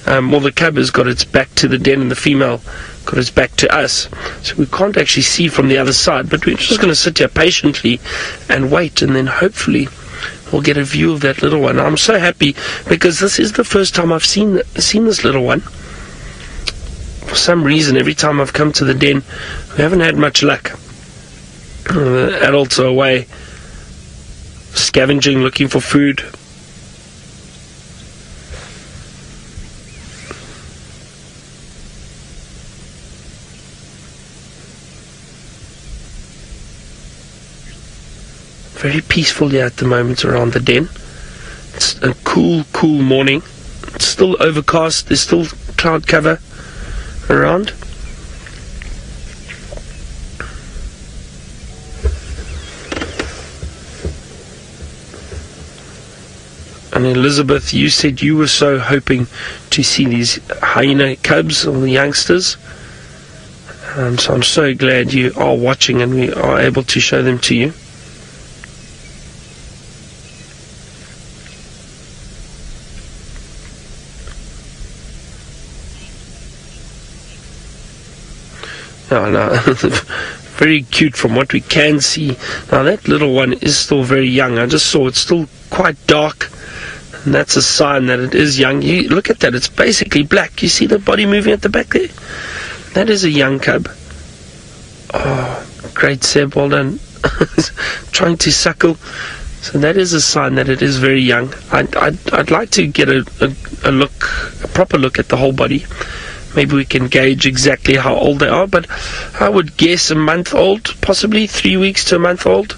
Well, the cub has got its back to the den and the female got its back to us. So we can't actually see from the other side, but we're just going to sit here patiently and wait, and then hopefully we'll get a view of that little one. I'm so happy because this is the first time I've seen this little one. For some reason, every time I've come to the den, we haven't had much luck. The adults are away scavenging, looking for food. Very peaceful here at the moment around the den. It's a cool morning. It's still overcast. There's still cloud cover around. And Elizabeth, you said you were so hoping to see these hyena cubs or the youngsters. So I'm so glad you are watching and we are able to show them to you. No, very cute from what we can see. Now that little one is still very young. I just saw it's still quite dark, and that's a sign that it is young. You look at that, it's basically black. You see the body moving at the back there? That is a young cub. Oh, great, Seb, well done. Trying to suckle. So that is a sign that it is very young. I'd like to get a proper look at the whole body. Maybe we can gauge exactly how old they are, but I would guess a month old, possibly 3 weeks to a month old.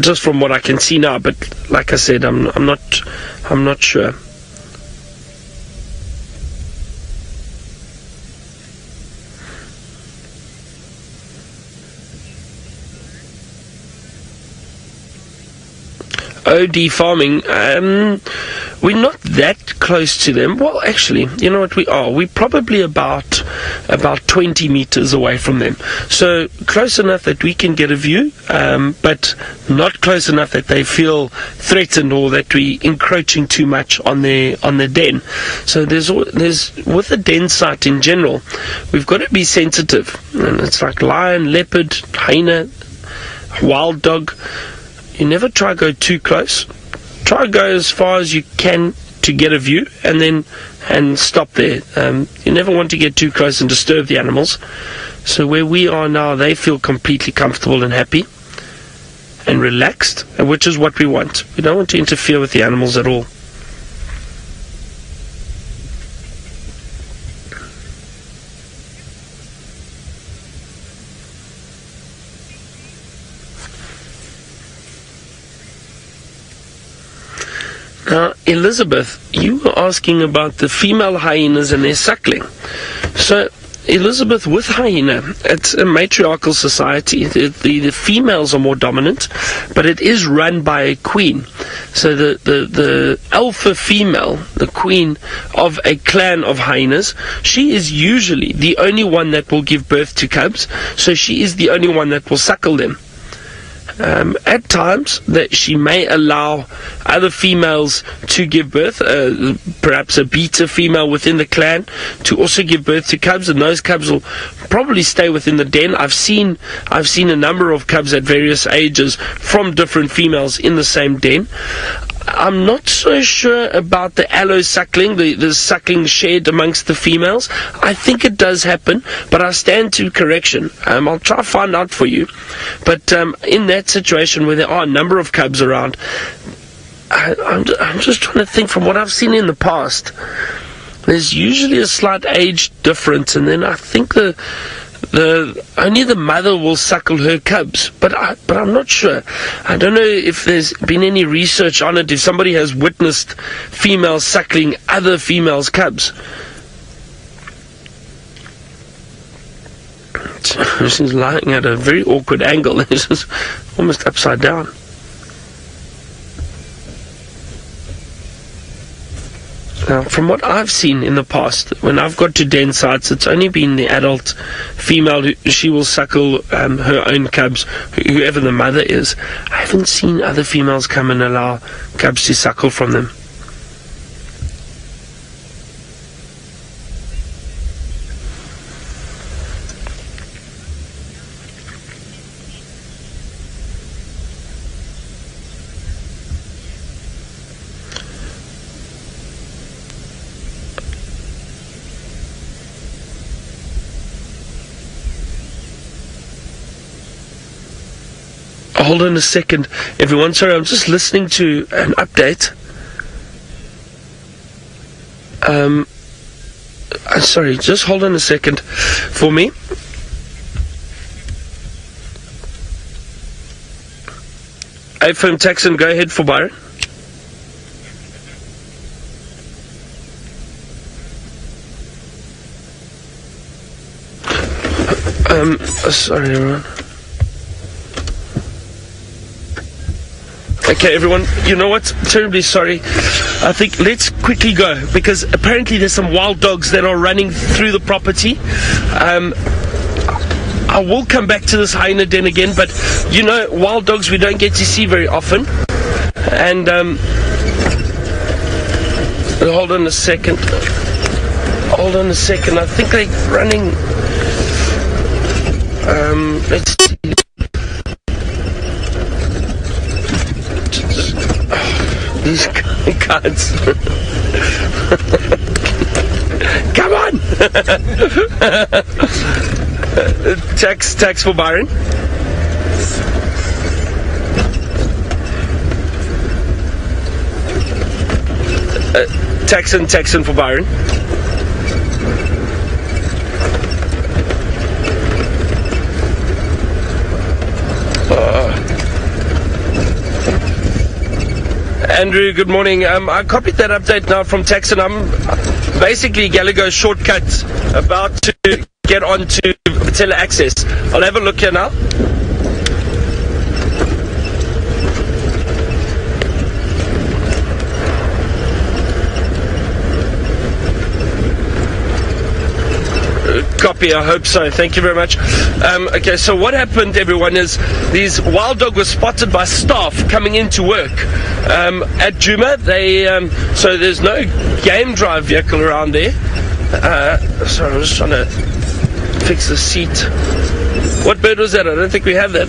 Just from what I can see now, but like I said, I'm not sure. OD farming, we're not that close to them. Well, actually, you know what we are? We're probably about 20 meters away from them. So close enough that we can get a view, but not close enough that they feel threatened or that we're encroaching too much on their den. So there's with the den site in general, we've got to be sensitive. And it's like lion, leopard, hyena, wild dog. You never try to go too close. Try to go as far as you can to get a view, and stop there. You never want to get too close and disturb the animals. So where we are now, they feel completely comfortable and happy and relaxed, which is what we want. We don't want to interfere with the animals at all. Now, Elizabeth, you were asking about the female hyenas and their suckling. So, Elizabeth, with hyena, it's a matriarchal society. The females are more dominant, but it is run by a queen. So the alpha female, the queen of a clan of hyenas, she is usually the only one that will give birth to cubs. So she is the only one that will suckle them. At times that she may allow other females to give birth, perhaps a beta female within the clan to also give birth to cubs, and those cubs will probably stay within the den. I've seen a number of cubs at various ages from different females in the same den. I'm not so sure about the allo suckling, the suckling shared amongst the females. I think it does happen, but I stand to correction. I'll try to find out for you. But in that situation where there are a number of cubs around, I'm just trying to think from what I've seen in the past. There's usually a slight age difference, and then I think only the mother will suckle her cubs, but I'm not sure. I don't know if there's been any research on it, if somebody has witnessed females suckling other females' cubs. She's lying at a very awkward angle. This is almost upside down. Now, from what I've seen in the past, when I've got to den sites, it's only been the adult female who she will suckle her own cubs, whoever the mother is. I haven't seen other females come and allow cubs to suckle from them. Hold on a second, everyone. Sorry, I'm just listening to an update. Sorry, just hold on a second for me. iPhone Texan, go ahead for Byron. Sorry, everyone. Okay, everyone, you know what? Terribly sorry. I think let's quickly go, because apparently there's some wild dogs that are running through the property. I will come back to this Hyena Den again, but you know, wild dogs we don't get to see very often. And hold on a second. I think they're running. Let's see. These cards. Come on! Tax for Byron. Tax in for Byron. Andrew, good morning. I copied that update now from Tax, and I'm basically Gallagher's shortcut about to get onto tele access. I'll have a look here now. Copy, I hope so. Thank you very much. Okay, so what happened, everyone, is these wild dog was spotted by staff coming into work at Djuma. So there's no game drive vehicle around there. Sorry, I'm just trying to fix the seat. What bird was that? I don't think we have that.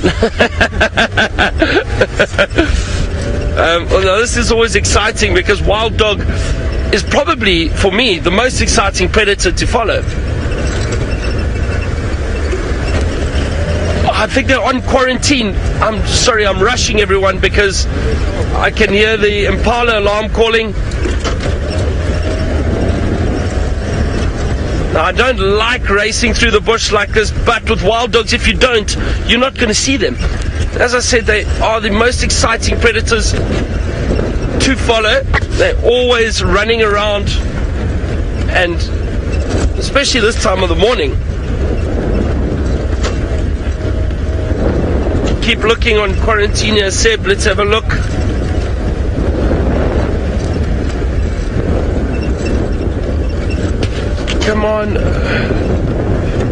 Well, no, this is always exciting, because wild dog is probably, for me, the most exciting predator to follow. I think they're on quarantine. I'm sorry, I'm rushing everyone because I can hear the Impala alarm calling. Now, I don't like racing through the bush like this, but with wild dogs, if you don't, you're not going to see them. As I said, they are the most exciting predators to follow. They're always running around, and especially this time of the morning. Keep looking on quarantine here, Sept. Let's have a look. Come on.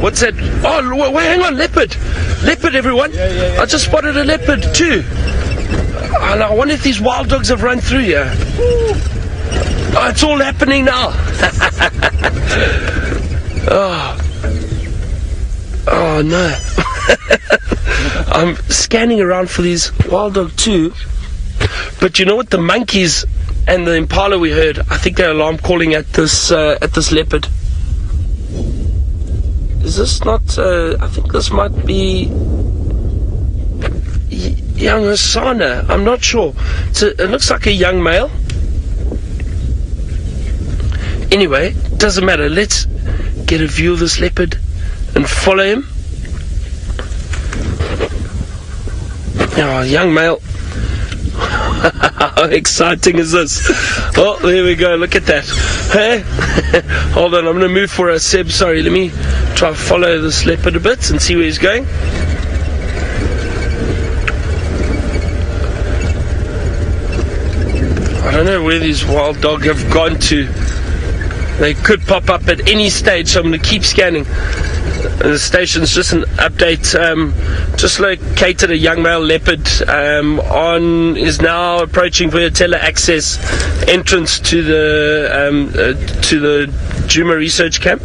What's that? Oh, wait, hang on, leopard. Leopard, everyone. Yeah. I just spotted a leopard too. And I wonder if these wild dogs have run through here. Oh, it's all happening now. Oh no. I'm scanning around for these wild dog too, but you know what? The monkeys and the Impala we heard, I think they're alarm calling at this leopard. Is this not? I think this might be young Hosana. I'm not sure. It looks like a young male. Anyway, doesn't matter. Let's get a view of this leopard and follow him. Oh, young male. How exciting is this? Oh, there we go. Look at that. Hey? Hold on, I'm going to move for a Seb. Sorry, let me try to follow this leopard a bit and see where he's going. I don't know where these wild dog have gone to. They could pop up at any stage, so I'm going to keep scanning. The station's just an update. Just located a young male leopard. Is now approaching via tele access entrance to the Djuma research camp.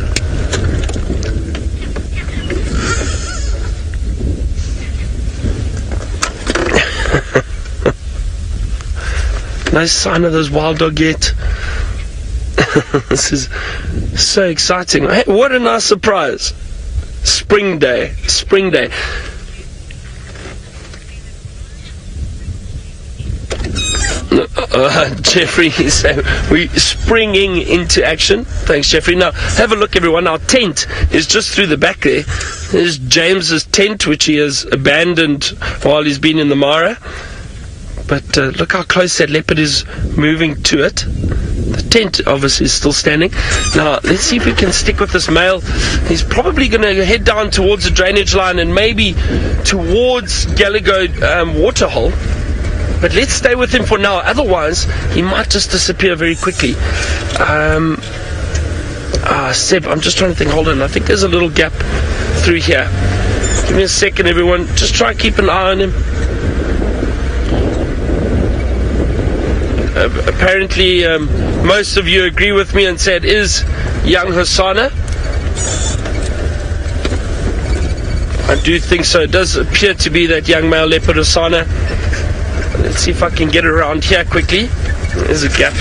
No sign of those wild dog yet. This is so exciting. Hey, what a nice surprise. Spring day. Jeffrey is we're springing into action. Thanks, Jeffrey. Now, have a look, everyone. Our tent is just through the back there. There's James's tent, which he has abandoned while he's been in the Mara. But look how close that leopard is moving to it. The tent obviously is still standing. Now let's see if we can stick with this male. He's probably going to head down towards the drainage line and maybe towards Gallagher waterhole. But let's stay with him for now. Otherwise, he might just disappear very quickly. Seb, I'm just trying to think. Hold on. I think there's a little gap through here. Give me a second, everyone. Just try and keep an eye on him. Apparently, most of you agree with me and say it is young Hosana. I do think so. It does appear to be that young male leopard Hosana. Let's see if I can get around here quickly. There's a gap.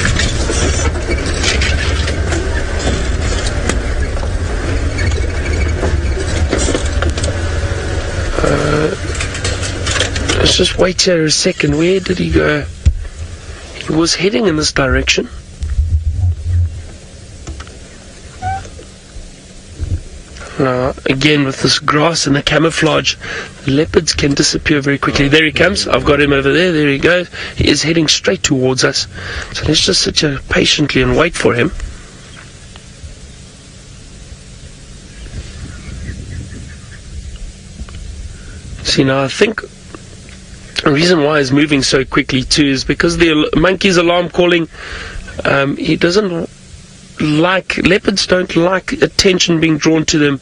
Let's just wait here a second. Where did he go? He was heading in this direction. Now, again, with this grass and the camouflage, the leopards can disappear very quickly. There he comes. I've got him over there. There he goes. He is heading straight towards us. So let's just sit here patiently and wait for him. See, now I think the reason why he's moving so quickly too is because the monkey's alarm calling, he doesn't like, leopards don't like attention being drawn to them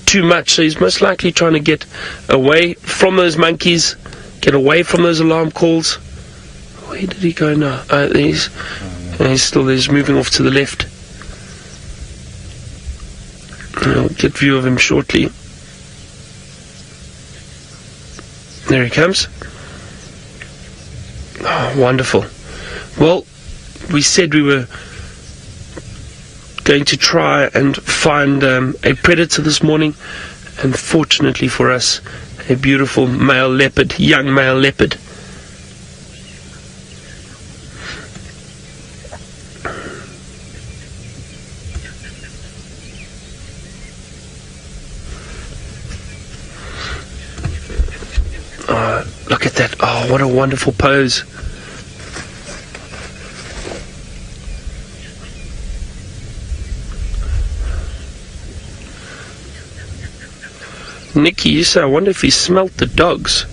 too much, so he's most likely trying to get away from those monkeys, get away from those alarm calls. Where did he go now? He's still there, he's moving off to the left. I'll get view of him shortly. There he comes. Oh, wonderful. Well, we said we were going to try and find a predator this morning, and fortunately for us, a beautiful male leopard, young male leopard. Look at that. Oh, what a wonderful pose. Nikki, you say, I wonder if he smelt the dogs.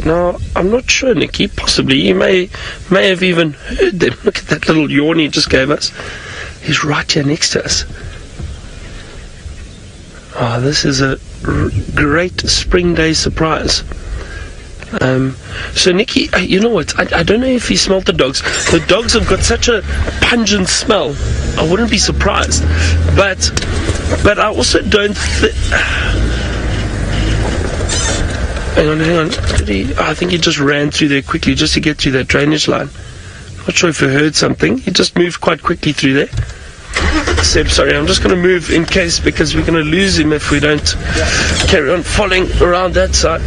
No, I'm not sure, Nikki. Possibly. He may have even heard them. Look at that little yawn he just gave us. He's right here next to us. Oh, this is a great spring day surprise. So Nikki, you know what, I don't know if he smelled the dogs. The dogs have got such a pungent smell, I wouldn't be surprised. But I also don't hang on. I think he just ran through there quickly just to get through that drainage line. Not sure if you heard something. He just moved quite quickly through there. Seb, sorry, I'm just going to move in case, because we're going to lose him if we don't carry on following around that side.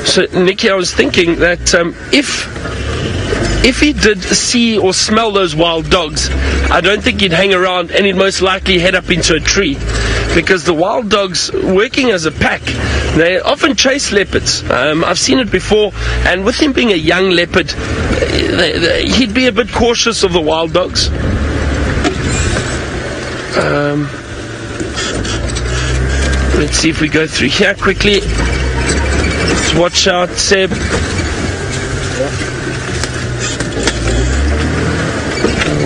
So Nikki, I was thinking that if he did see or smell those wild dogs, I don't think he'd hang around, and he'd most likely head up into a tree, because the wild dogs, working as a pack, they often chase leopards. I've seen it before, and with him being a young leopard, he'd be a bit cautious of the wild dogs. Let's see if we go through here quickly. Let's watch out, Seb.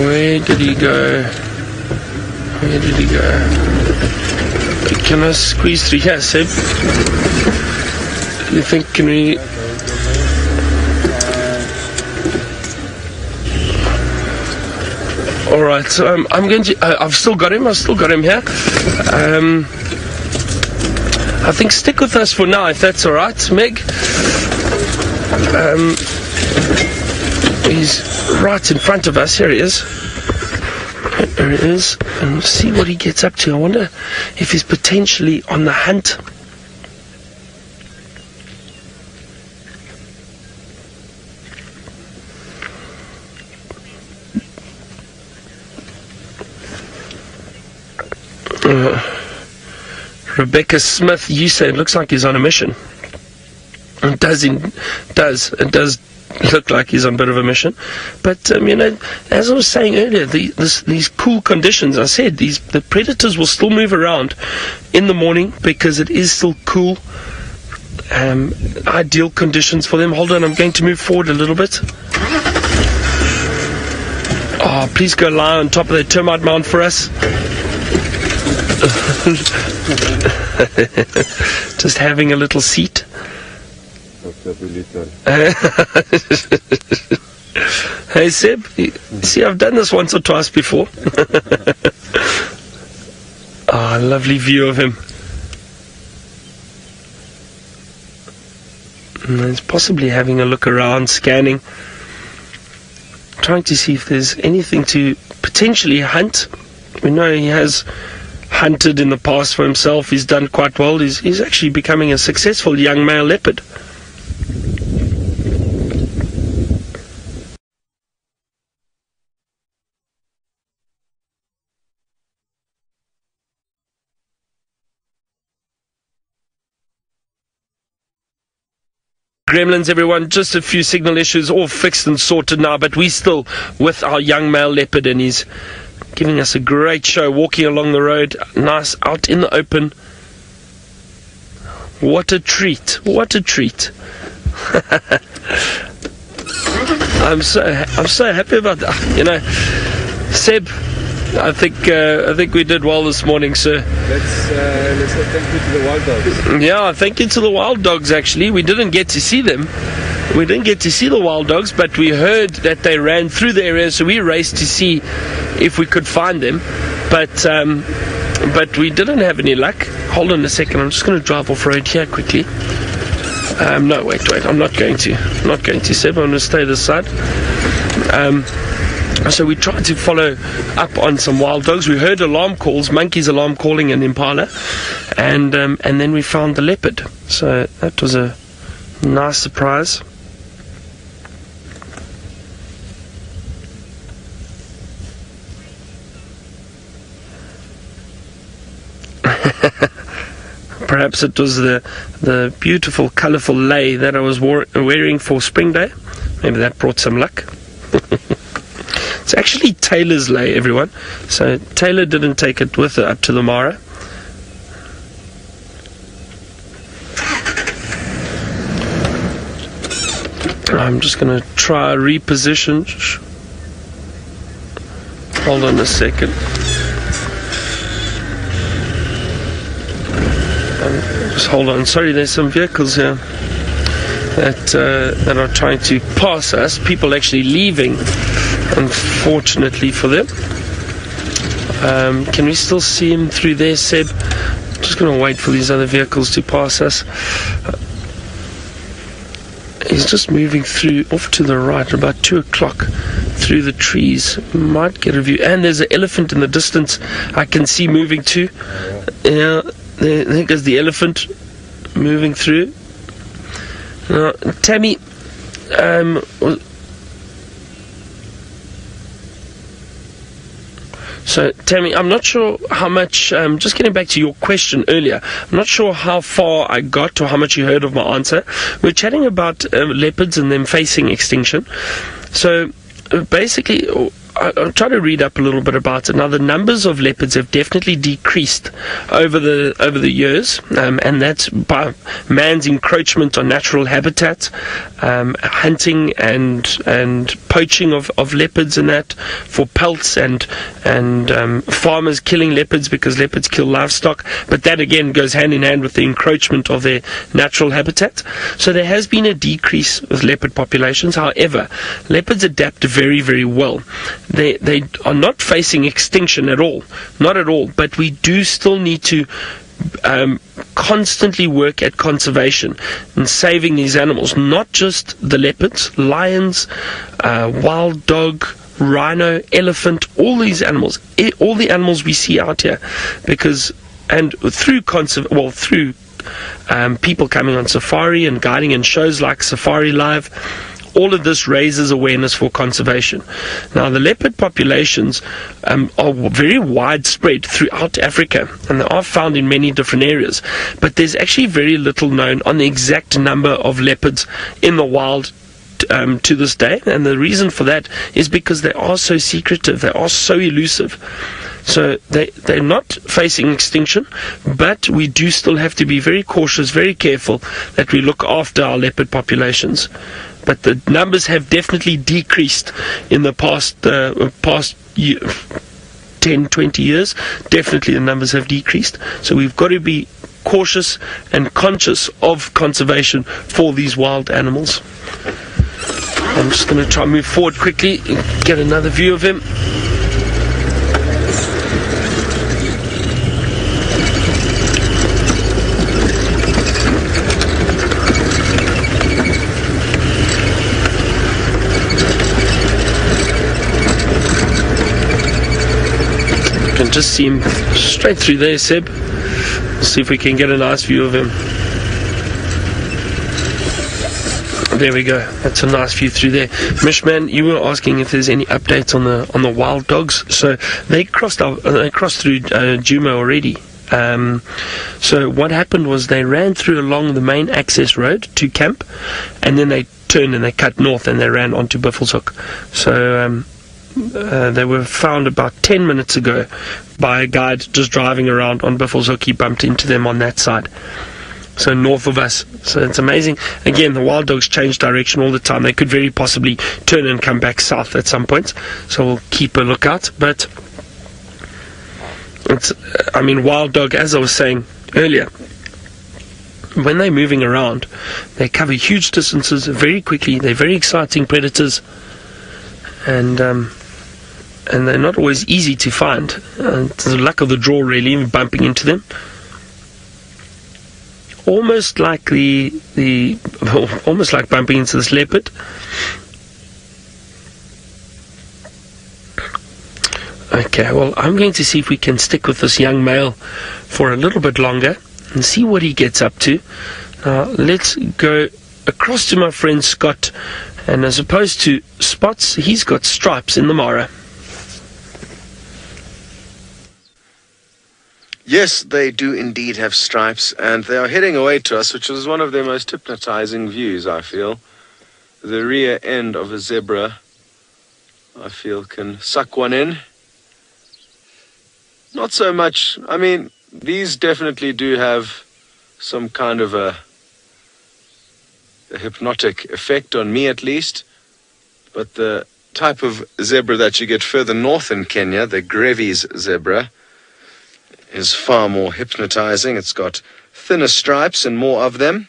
Where did he go? Can I squeeze through here, Seb? You think, can we... Alright, so I'm going to... I've still got him here. I think stick with us for now, if that's alright, Meg. He's right in front of us. Here he is. There he is. And we'll see what he gets up to. I wonder if he's potentially on the hunt. Rebecca Smith, you say it looks like he's on a mission. It does look like he's on a bit of a mission. But, as I was saying earlier, these cool conditions, I said, the predators will still move around in the morning because it is still cool. Ideal conditions for them. Hold on, I'm going to move forward a little bit. Oh, please go lie on top of the termite mound for us. Just having a little seat. Hey Seb, you see, I've done this once or twice before. Lovely view of him. And he's possibly having a look around, scanning, trying to see if there's anything to potentially hunt. We know he has hunted in the past for himself. He's done quite well. He's actually becoming a successful young male leopard. Gremlins, everyone, just a few signal issues, all fixed and sorted now, but we're still with our young male leopard, and he's giving us a great show, walking along the road, nice, out in the open. What a treat, what a treat. I'm so happy about that. Seb, I think we did well this morning, sir. Let's say thank you to the wild dogs. Yeah, thank you to the wild dogs, actually. We didn't get to see them. We didn't get to see the wild dogs, but we heard that they ran through the area, so we raced to see if we could find them. But we didn't have any luck. Hold on a second, I'm just going to drive off road here quickly. No, wait, I'm not going to. I'm not going to, Seb. I'm going to stay this side. So we tried to follow up on some wild dogs. We heard alarm calls, monkeys alarm calling an impala, and then we found the leopard. So that was a nice surprise. Perhaps it was the beautiful, colourful lei that I was wearing for Spring Day. Maybe that brought some luck. It's actually Taylor's lei, everyone. So Taylor didn't take it with her up to the Mara. I'm just going to try reposition. Hold on a second. Just hold on. Sorry, there's some vehicles here that are trying to pass us. People actually leaving, unfortunately for them. Can we still see him through there, Seb? Just going to wait for these other vehicles to pass us. He's just moving through off to the right, about 2 o'clock, through the trees. Might get a view. And there's an elephant in the distance I can see moving too. Yeah, there goes the elephant moving through. Tammy, so Tammy, I'm not sure how much, just getting back to your question earlier, I'm not sure how far I got or how much you heard of my answer. We're chatting about leopards and them facing extinction. So basically, I'll try to read up a little bit about it. Now, the numbers of leopards have definitely decreased over the years, and that's by man's encroachment on natural habitat, hunting and poaching of leopards and that for pelts, and farmers killing leopards because leopards kill livestock. But that again goes hand in hand with the encroachment of their natural habitat. So there has been a decrease with leopard populations. However, leopards adapt very, very well. They are not facing extinction at all, not at all, but we do still need to constantly work at conservation and saving these animals, not just the leopards, lions, wild dog, rhino, elephant, all these animals, all the animals we see out here, because through people coming on safari and guiding in shows like Safari Live, all of this raises awareness for conservation. Now, the leopard populations are very widespread throughout Africa, and they are found in many different areas. But there's actually very little known on the exact number of leopards in the wild to this day, and the reason for that is because they are so secretive, they are so elusive. So they're not facing extinction, but we do still have to be very cautious, very careful that we look after our leopard populations. But the numbers have definitely decreased in the past year, 10, 20 years. Definitely the numbers have decreased. So we've got to be cautious and conscious of conservation for these wild animals. I'm just going to try and move forward quickly and get another view of him. Just see him straight through there, Seb. See if we can get a nice view of him. There we go. That's a nice view through there. Mishman, you were asking if there's any updates on the wild dogs. So they crossed through Djuma already. So what happened was they ran through along the main access road to camp, and then they turned and they cut north and they ran onto Buffelshoek. So they were found about 10 minutes ago by a guide just driving around on Buffelshoek. He bumped into them on that side, so north of us. So it's amazing. Again, the wild dogs change direction all the time. They could very possibly turn and come back south at some point, so we'll keep a lookout. But it's, wild dog, as I was saying earlier, when they're moving around, they cover huge distances very quickly. They're very exciting predators, and they're not always easy to find. It's the luck of the draw, really, bumping into them. Almost like almost like bumping into this leopard. Okay, well, I'm going to see if we can stick with this young male for a little bit longer and see what he gets up to. Now, let's go across to my friend Scott, and as opposed to spots, he's got stripes in the Mara. Yes, they do indeed have stripes, and they are heading away to us, which is one of their most hypnotizing views, I feel. The rear end of a zebra, I feel, can suck one in. Not so much, these definitely do have some kind of a hypnotic effect on me, at least. But the type of zebra that you get further north in Kenya, the Grevy's zebra, is far more hypnotizing. It's got thinner stripes and more of them.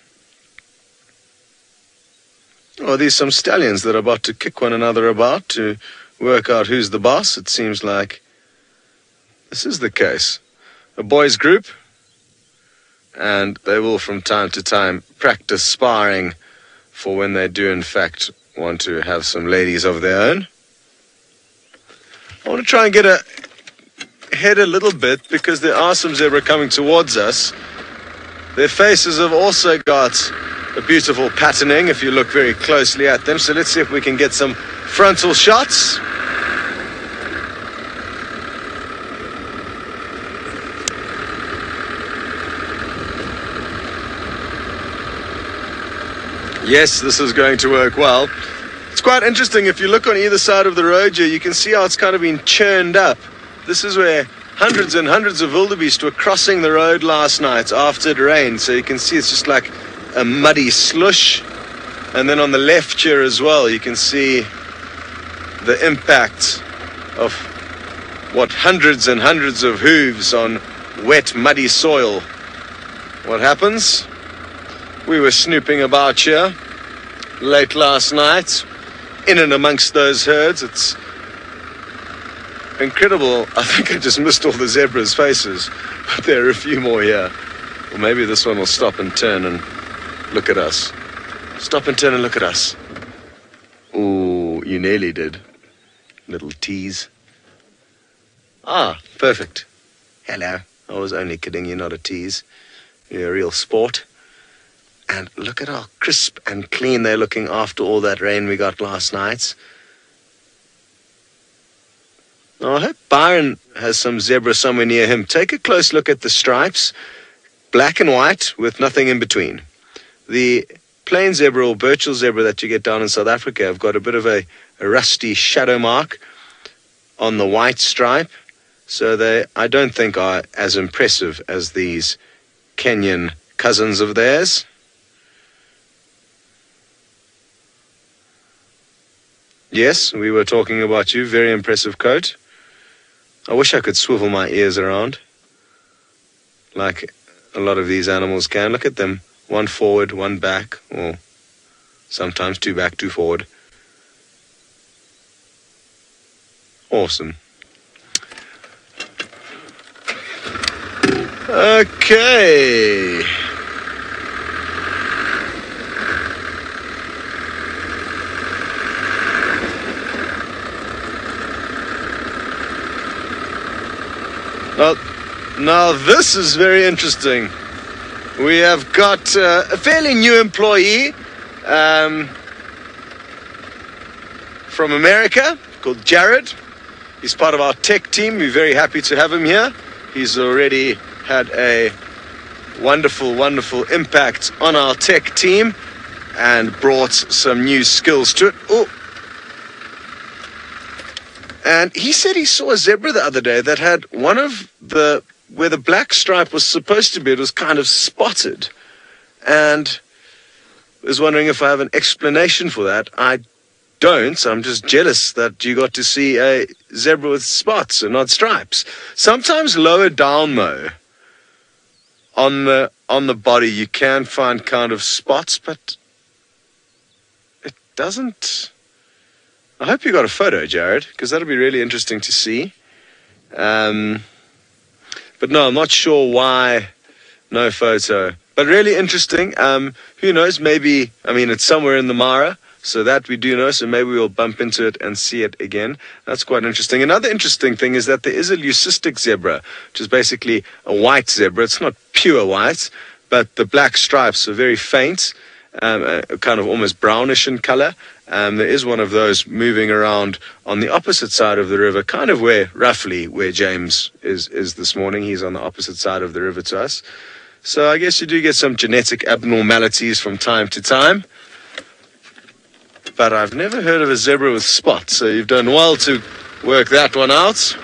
Oh, these some stallions that are about to kick one another about to work out who's the boss. It seems like this is the case. A boys' group, and they will from time to time practice sparring for when they do in fact want to have some ladies of their own. I want to try and get ahead a little bit because there are some zebra coming towards us. Their faces have also got a beautiful patterning if you look very closely at them. So let's see if we can get some frontal shots. Yes, this is going to work well. It's quite interesting. If you look on either side of the road here, you can see how it's kind of been churned up. This is where hundreds and hundreds of wildebeest were crossing the road last night after it rained. So you can see it's just like a muddy slush. And then on the left here as well, you can see the impact of what hundreds and hundreds of hooves on wet, muddy soil. What happens? We were snooping about here late last night, in and amongst those herds. It's incredible. I think I just missed all the zebras' faces, but there are a few more here. Well, maybe this one will stop and turn and look at us. Stop and turn and look at us. Ooh, you nearly did. Little tease. Ah, perfect. Hello. I was only kidding, you're not a tease. You're a real sport. And look at how crisp and clean they're looking after all that rain we got last night. Now, I hope Byron has some zebra somewhere near him. Take a close look at the stripes. Black and white with nothing in between. The plain zebra or Burchell zebra that you get down in South Africa have got a bit of a rusty shadow mark on the white stripe. So they, I don't think, are as impressive as these Kenyan cousins of theirs. Yes, we were talking about you. Very impressive coat. I wish I could swivel my ears around like a lot of these animals can. Look at them. One forward, one back, or sometimes two back, two forward. Awesome. Okay. Now this is very interesting. We have got a fairly new employee from America called Jared. He's part of our tech team. We're very happy to have him here. He's already had a wonderful, wonderful impact on our tech team and brought some new skills to it. Oh. And he said he saw a zebra the other day that had one of the, where the black stripe was supposed to be, it was kind of spotted. And I was wondering if I have an explanation for that. I don't, so I'm just jealous that you got to see a zebra with spots and not stripes. Sometimes lower down, though, on the body, you can find kind of spots, but it doesn't. I hope you got a photo, Jared, because that'll be really interesting to see. But no, I'm not sure why no photo. But really interesting. Who knows? Maybe, I mean, it's somewhere in the Mara, so that we do know. So maybe we'll bump into it and see it again. That's quite interesting. Another interesting thing is that there is a leucistic zebra, which is basically a white zebra. It's not pure white, but the black stripes are very faint, kind of almost brownish in color. There is one of those moving around on the opposite side of the river, kind of roughly where James is this morning. He's on the opposite side of the river to us. So I guess you do get some genetic abnormalities from time to time. But I've never heard of a zebra with spots, so you've done well to work that one out.